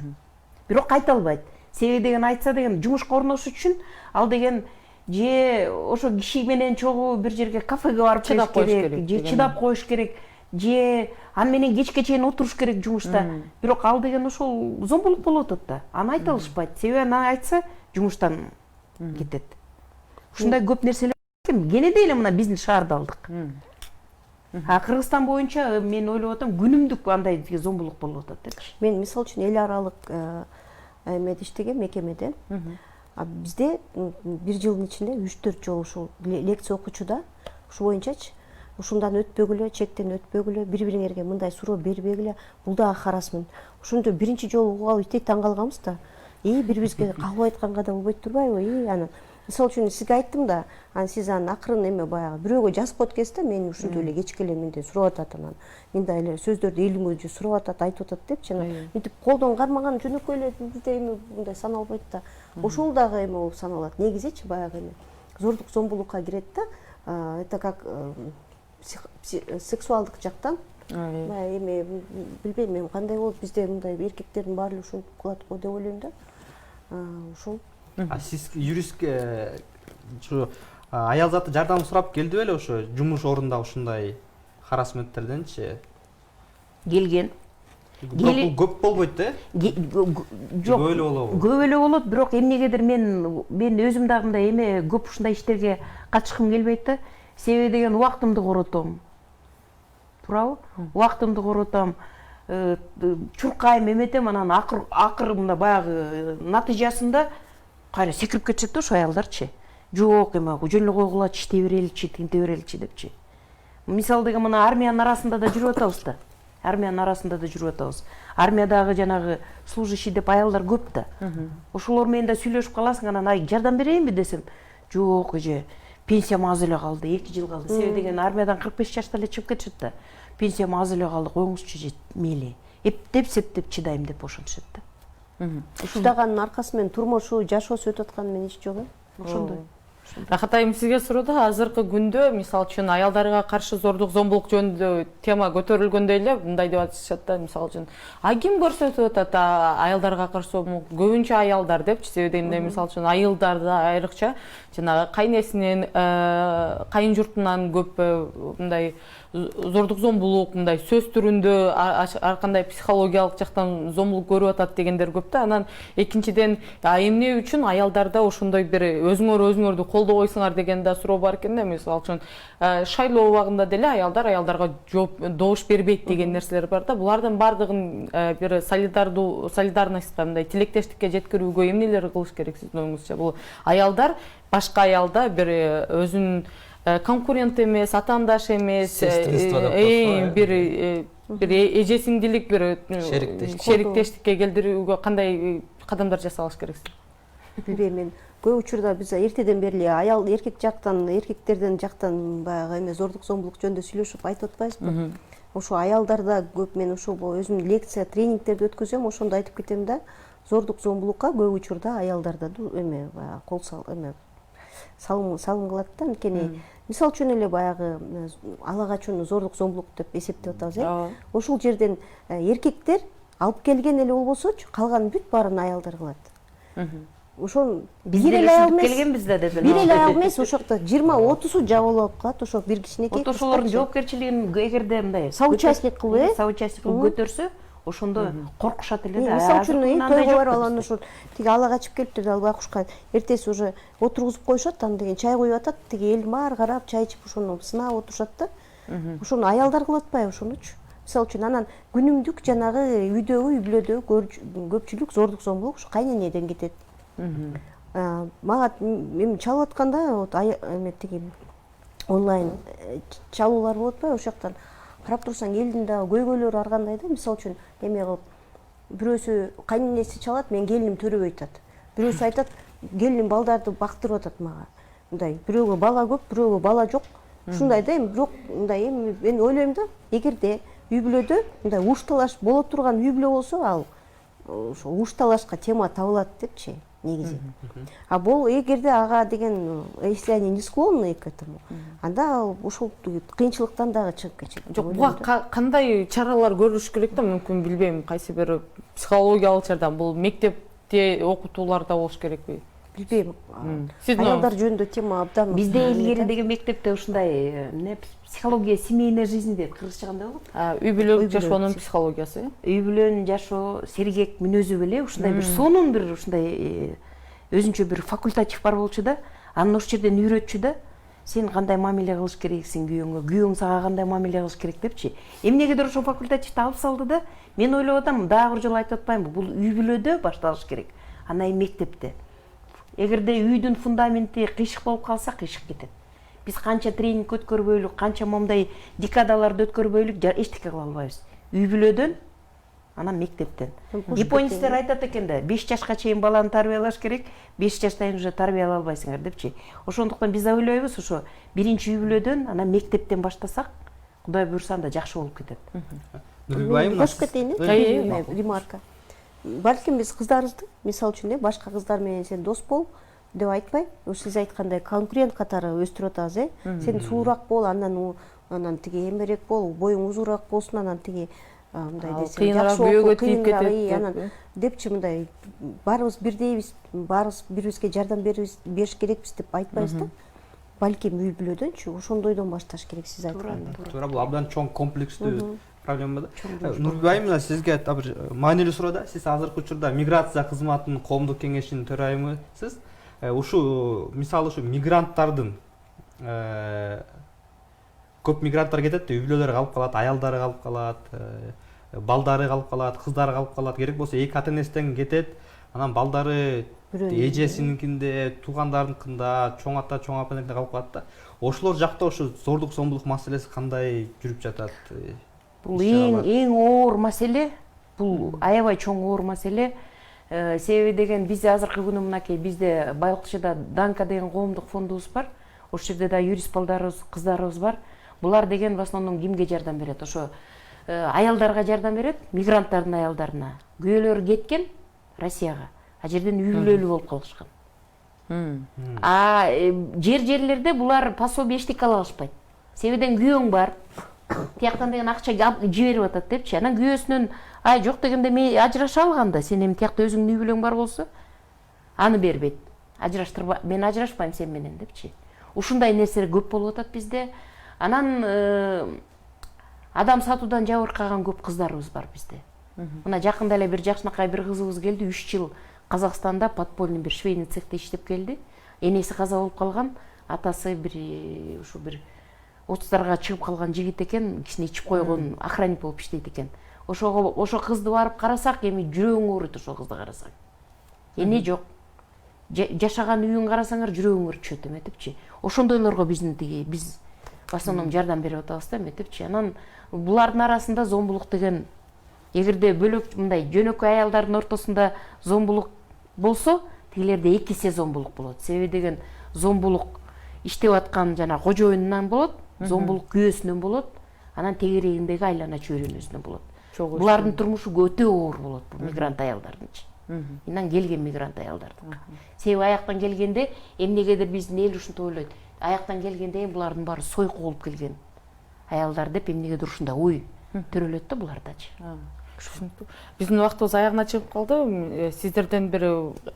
Бирок кайта албайт. Себеби деген айтса деген жумушка орношуу үчүн ал деген же ошо киши менен чогуу бир жерге кафеге барып чыдап коюш керек, же чыдап коюш керек, же аны менен кечке чейин отуруш керек жумушта. Бирок ал деген ошол зомбулук болуп атат да. Аны айта алышпайт. Себеби аны айтса жумуштан кетет. Ушундай көп нерселер кенеде эле мына биздин шаарда алдык. Кыргызстан боюнча мен ойлоп атам, күнүмдүк андай зомбулук болуп атат депчи. Мен мисалы үчүн эл аралык эмеде иштеген мекемеде, бизде 1 жылдын ичинде 3-4 жолу ушул лекция окучу да, ушу боюнчачы. Ушундан өтпөгүлө, чектен өтпөгүлө, бири-бириңерге мындай суроо бербегиле, бул дагы харассмент. Ошондо биринчи жолу угуп алып итек таң калганбыз да. Бири-бирибизге калып айтканга да болбойт турбайбы? Анан мисалы үчүн сизге айттым да, анан сиз анан акырын эме баягы бирөөгө жазып коет экенсиз да, мен ушинтип эле кечке эле мындай сурап атат, анан мындай эле сөздөрдү элиңүү сурап атат, айтып атат депчи. Анан мынтип колдон кармаган жөнөкөй эле бизде эми мындай саналбайт да. Ошол дагы эме болуп саналат. Негизичи баягы эме зордук зомбулукка кирет да. Это как сексуалдык жактан эме билбейм мен кандай болот, бизде мындай эркектердин баары эле ушинтип кылат го деп ойлойм да. Ошол. Сиз юристке ушу аял заты жардам сурап келди беле ошо жумуш орунда ушундай харассменттерденчи? Келген. Көп болбойт да? Жок. Көп эле болобу? Көп эле болот, бирок эмнегедир мен өзүм дагы мындай эме көп ушундай иштерге катышкым келбейт да. Себеби деген убактымды коротом. Туурабы? Убактымды коротом. Чуркайм, эметем, анан акыр мына баягы натыйжасында кайра секирип кетишет да ошо аялдарчы. Жок, эме жөн эле койгулачы, иште береличи, тинте береличи депчи. Мисалы деген мына армиянын арасында да жүрүп атабыз да. Армиядагы жанагы служащий деп аялдар көп да. Ошолор менен да сүйлөшүп каласың, анан ай жардам берейинби десем, жок, эже пенсиям аз эле калды, 2 жыл калды. Себеби деген армиядан 45 жашта эле чыгып кетишет да. Пенсиям аз эле калды, коюңузчу же мейли. Эптеп чыдайм деп ошентишет да. Чыдаганын аркасы менен турмушу, жашоосу өтүп атканы менен ич жок. Ошондой. Рахат айым, сизге суроо, азыркы күндө мисалы үчүн аялдарга каршы зордук зомбулук жөнүндө тема көтөрүлгөндө эле мындай деп атышат да, мисалы үчүн а ким көрсөтүп атат аялдарга каршы зомбулук? Көбүнчө аялдар депчи, себеби мисалы үчүн айылдарда айрыкча жанагы кайнесинен, кайын журтунан көп мындай зордук зомбулук, мындай сөз түрүндө ар кандай психологиялык жактан зомбулук көрүп атат дегендер көп да. Анан экинчиден эмне үчүн аялдарда ошондой бир өзүңөрдү колдобойсуңар деген да суроо бар экен да. Мисалы үчүн шайлоо убагында деле аялдарга добуш бербейт деген нерселер бар да. Булардын баардыгын бир солидарностька, мындай тилектештикке жеткирүүгө эмнелер кылыш керек сиздин оюңузча? Бул аялдар башка аялда бир өзүнүн конкурент эмес, атаандаш эмес, бир эже-сиңдилик, бир шериктештикке келтирүүгө кандай кадамдар жасалыш керек? Билбейм, мен көп учурда биз эртеден бери аял эркектерден жактан баягы эме зордук зомбулук жөнүндө сүйлөшүп айтып атпайбызбы? Ошо аялдарда көп мен ошо өзүм лекция, тренингтерди өткөзөм, ошондо айтып кетем да, зордук зомбулукка көп учурда аялдарда эме баягы кол салым кылат да. Анткени мисалы үчүн эле баягы ала качууну зордук зомбулук деп эсептеп атабыз, ошол жерден эркектер алып келген эле болбосочу калганын бүт баарын аялдар кылат. Ошон Биз бир деле эле аял сүрүп эмес, келгенбиз да деп бир эле аял эмес, ошокто 20-30 жабылып калат, ошо бир кичинекей. Вот ошолордун жоопкерчилигин эгерде мындай соучастник кылып, соучастник кылып көтөрсө, ошондо коркушат эле да. мисалы үчүн Андай тойго жок барып да алганда ошо тиги ала качып келиптир да, бакушка эртеси уже отургузуп коюшат, анда деген чай коюп атат, тиги элдин баары карап чай ичип ошону сынап отурушат да. Ошону аялдар кылып атпайбы ошонучу? Мисалы үчүн анан күнүмдүк жанагы үйдөгү, үй бүлөдөгү көпчүлүк зордук зомбулук ушу кайненеден кетет. Мага эми чалып атканда вот эме тиги онлайн чалуулар болуп атпайбы, ошол жактан карап турсаң элдин дагы көйгөйлөрү ар кандай да. Мисалы үчүн эме кылып бирөөсү кайненеси чалат, менин келиним төрөбөй атат. Бирөөсү айтат, келиним балдарды бактырып атат мага. Мындай бирөөгө бала көп, бирөөгө бала жок. Ушундай да, эми бирок мындай эми мен ойлойм да, эгерде үй бүлөдө мындай уш талаш боло турган үй бүлө болсо, ал ошо уш талашка тема табылат депчи негизи. А бул эгерде ага деген, если они не склонны к этому, анда ушул кыйынчылыктан дагы чыгып кетет. Жок, буга кандай чаралар көрүлүш керек да, мүмкүн билбейм, кайсы бир психологиялык жардам, бул мектепте окутууларда болуш керекпи? Билбейм. Сиздин Аялдар жөнүндө тема абдан. Бизде илгери деген мектепте ушундай эмне психология семейной жизни деп кыргызча кандай болот? Үй бүлөлүк жашоонун психологиясы. Үй бүлөнүн жашоо, сергек мүнөзү беле ушундай бир сонун бир ушундай өзүнчө бир факультатив бар болчу да. Анан ошол жерден үйрөтчү да. Сен кандай мамиле кылыш керексиң күйөөңө, күйөөң сага кандай мамиле кылыш керек депчи. Эмнегедир ошол факультативди алып салды да. Мен ойлоп атам, дагы бир жолу айтып атпаймынбы, бул үй бүлөдө башталыш керек. Анан мектепте. Эгерде үйдүн фундаменти кыйшык болуп калса, кыйшык кетет. Биз канча тренинг өткөрбөйлүк, канча момундай декадаларды өткөрбөйлүк, эчтеке кыла албайбыз. Үй бүлөдөн, анан мектептен. Японецтер айтат экен да, 5 жашка чейин баланы тарбиялаш керек, 5 жаштан уже тарбиялай албайсыңар депчи. Ошондуктан биз ойлойбуз, ошо биринчи үй бүлөдөн, анан мектептен баштасак, Кудай буйрса анда жакшы болуп кетет. Кошуп кетейин, ремарка. Балким биз кыздарыбызды, мисалы үчүн башка кыздар менен сен дос бол деп айтпай, сиз айткандай конкурент катары өстүрүп атабыз, Сен суураак бол, анан тиги эмерээк бол, боюң узураак болсун, анан тиги мындай десе, жакшы окуу, кыйыныраак, анан депчи мындай баарыбыз бирдейбиз, баарыбыз бирибизге жардам бериш керекпиз деп айтпайбыз да. Балким үй бүлөдөнчү ошондойдон башташ керек, сиз айткандай. Туура, бул абдан чоң комплекстүү проблема да. Нурбек айым, сизге бир маанилүү суроо да. Сиз азыркы учурда миграция кызматынын коомдук кеңешинин төрайымысыз. Ушу мисалы ушу мигранттардын көп мигранттар кетет да, үй бүлөлөрү калып калат, аялдары калып калат, балдары калып калат, кыздары калып калат. Керек болсо эки ата-энесинен кетет, анан балдары эжесининкинде, туугандарыныкында, чоң ата, чоң апаныкинде калып калат да. Ошолор жакта ушу зордук зомбулук маселеси кандай жүрүп жатат? Бул эң оор маселе, бул аябай чоң оор маселе. Себеби деген биз азыркы күнү мынакей бизде Байкулчуда Данка деген коомдук фондубуз бар. Ошол жерде да юрист балдарыбыз, кыздарыбыз бар. Булар деген в основном кимге жардам берет? Ошо аялдарга жардам берет, мигранттардын аялдарына. Күйөөлөрү кеткен Россияга, а жерден үй бүлөлүү болуп калышкан. А жерлерде булар пособие эчтеке ала алышпайт. Себебиден күйөөң бар, тияктан деген акча жиберип атат депчи. Анан күйөөсүнөн ай жок дегенде мен ажыраша алганда, сен эми тиякта өзүңдүн үй бүлөң бар болсо, аны бербейт. Ажыраштырба, мен ажырашпайм сен менен депчи. Ушундай нерселер көп болуп атат бизде. Анан адам сатуудан жабыркаган көп кыздарыбыз бар бизде. Мына жакында эле бир жакшынакай бир кызыбыз келди, 3 жыл Казакстанда подпольный бир швейный цехте иштеп келди. Энеси каза болуп калган, атасы бир ушу бир 30-тарга чыгып калган жигит экен, кичине ичип койгон охранник болуп иштейт экен. Ошо кызды барып карасак, эми жүрөгүң ооруйт ошол кызды карасаң. Эне жок. Жашаган үйүн карасаңар жүрөгүң өрчөт эметипчи. Ошондойлорго биз в основном жардам берип атабыз да эметипчи. Анан булардын арасында зомбулук деген, эгерде бөлөк мындай жөнөкөй аялдардын ортосунда зомбулук болсо, тигилерде 2 эсе зомбулук болот. Себеби деген зомбулук иштеп аткан жана кожоюнунан болот, зомбулук күйөөсүнөн болот, анан тегерегиндеги айлана чөйрөнүсүнөн болот. Булардын турмушу өтө оор болот, бул мигрант аялдардынчы. Инан келген мигрант аялдардыкы. Себеби аяктан келгенде эмнегедир биздин эл ушинтип ойлойт. Аяктан келгенде булардын баары сойку болуп келген аялдар деп эмнегедир ушундай ой төрөлөт да булардачы. Биздин убактыбыз аягына чыгып калды. Сиздерден бир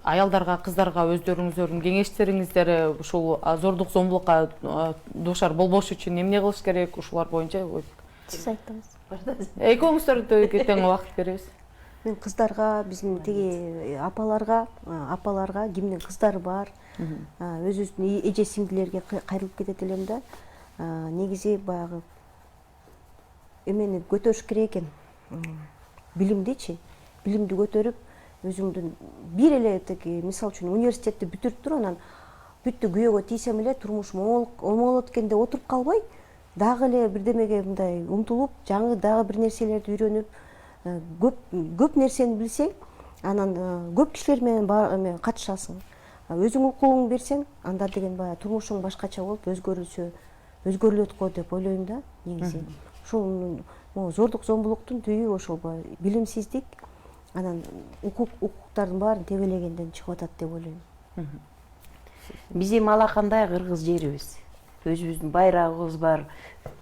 аялдарга, кыздарга өздөрүңүздөрдүн кеңештериңиздер ушул зордук зомбулукка дуушар болбош үчүн эмне кылыш керек, ушулар боюнча Сиз айттыңыз. экөөңүздөрдө тең убакыт беребиз. Мен кыздарга, биздин тиги апаларга кимдин кыздары бар, өзүбүздүн эже сиңдилерге кайрылып кетет элем да. Негизи баягы эмени көтөрүш керек экен. Билимдичи, билимди көтөрүп, өзүңдүн бир эле тиги мисалы үчүн университетти бүтүрүп туруп, анан бүттү күйөөгө тийсем эле турмушум оңолот экен деп отуруп калбай, дагы эле бирдемеге мындай умтулуп, жаңы дагы бир нерселерди үйрөнүп, көп нерсени билсең, анан көп кишилер менен катышасың. Өзүң укугуңду берсең, анда деген баягы турмушуң башкача болуп өзгөрүлөт го деп ойлойм да, негизи. Ушул зордук зомбулуктун түбү ошол билимсиздик, анан укуктардын баарын тебелегенден чыгып атат деп ойлойм. Биз эми алакандай кыргыз жерибиз. Өзүбүздүн байрагыбыз бар.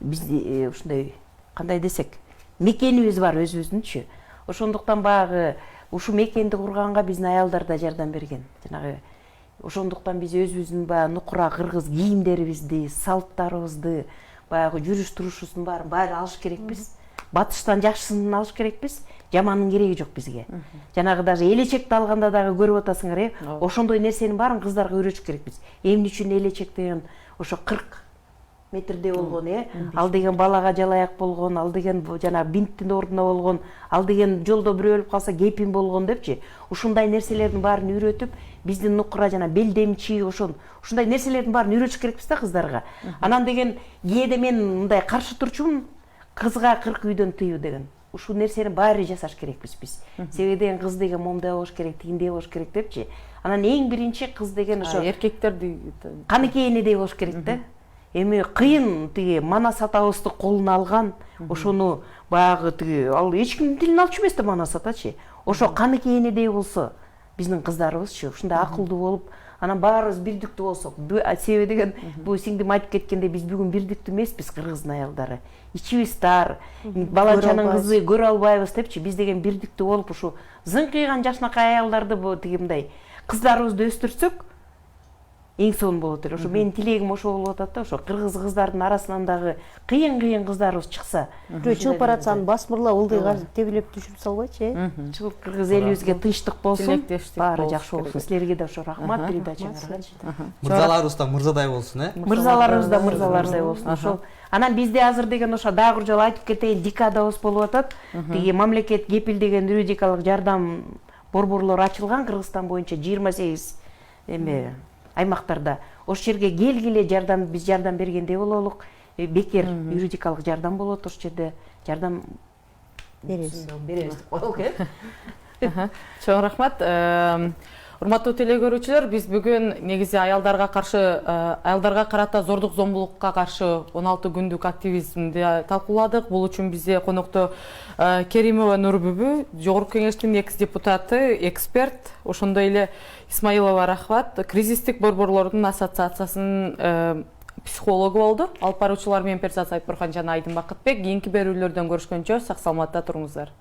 Бизди ушундай кандай десек, мекенибиз бар өзүбүздүнчү. Ошондуктан баягы ушу мекенди курганга биздин аялдар да жардам берген. Жанагы ошондуктан биз өзүбүздүн баягы нукура кыргыз кийимдерибизди, салттарыбызды, баягы жүрүш турушубуздун баарын алыш керекпиз. Батыштан жакшысын алыш керекпиз, жаманын кереги жок бизге. Жанагы даже элечекти алганда дагы көрүп атасыңар, ошондой нерсенин баарын кыздарга үйрөтүш керекпиз. Эмне үчүн элечек деген ошо 40 метрде болгон, ал деген балага жалаяк болгон, ал деген жана бинттин ордуна болгон, ал деген жолдо бирөө өлүп калса кепин болгон депчи. Ушундай нерселердин баарын үйрөтүп, биздин нукура жана белдемчи ушундай нерселердин баарын үйрөтүш керекпиз да кыздарга. Анан деген кээде мен мындай каршы турчумун, кызга 40 үйдөн тыюу деген. Ушул нерсени баары жасаш керекпиз биз. Себеби деген кыз деген момундай болуш керек, тигиндей болуш керек депчи. Анан эң биринчи кыз деген ошо Эркектерди каныкейинидей болуш керек да. Эми кыйын тиги манас атабызды колуна алган, ошону баягы тиги ал эч кимдин тилин алчу эмес да манас атачы. Ошо каныкейинидей болсо, биздин кыздарыбызчы ушундай акылдуу болуп, анан баарыбыз бирдиктүү болсок. Себеби деген бул сиңдим айтып кеткендей, биз бүгүн бирдиктүү эмеспиз кыргыздын аялдары. Ичибиз тар, балачанын кызы көрө албайбыз депчи. Биз деген бирдиктүү болуп ушу зыңкыйган жашынакай аялдарды тиги мындай кыздарыбызды өстүрсөк, эң сонун болот эле. Ошо менин тилегим ошо болуп атат да, ошо кыргыз кыздардын арасынан дагы кыйын кыздарыбыз чыкса. Бирөө чыгып баратсам басмырлап ылдыйга тебелеп түшүрүп салбайчы, Чыгып кыргыз элибизге тынчтык болсун, баары болуш жакшы болсун. Силерге да ошо рахмат передачаңарга. Мырзаларыбыз да мырзадай болсун, Мырзаларыбыз да мырзалардай болсун. Ошол анан бизде азыр деген ошо дагы бир жолу айтып кетейин, декадабыз болуп атат. Тиги мамлекет кепилдеген юридикалык жардам борборлору ачылган Кыргызстан боюнча 28 эме аймактарда. Ошол жерге келгиле биз жардам бергендей бололук. Бекер юридикалык жардам болот, ошол жерде жардам беребиз деп коелук, Чоң рахмат. Урматтуу телекөрүүчүлөр, биз бүгүн негизи аялдарга карата зордук зомбулукка каршы 16 күндүк активизмди талкууладык. Бул үчүн бизде конокто Керимова Нурбүбү, Жогорку кеңештин экс-депутаты, эксперт, ошондой эле Исмаилова Рахват, кризистик борборлордун ассоциациясынын психологу болду. Алып баруучулар мен Перзат Айтбурхан жана Айдын Бакытбек. Кийинки берүүлөрдөн көрүшкөнчө сак саламатта туруңуздар.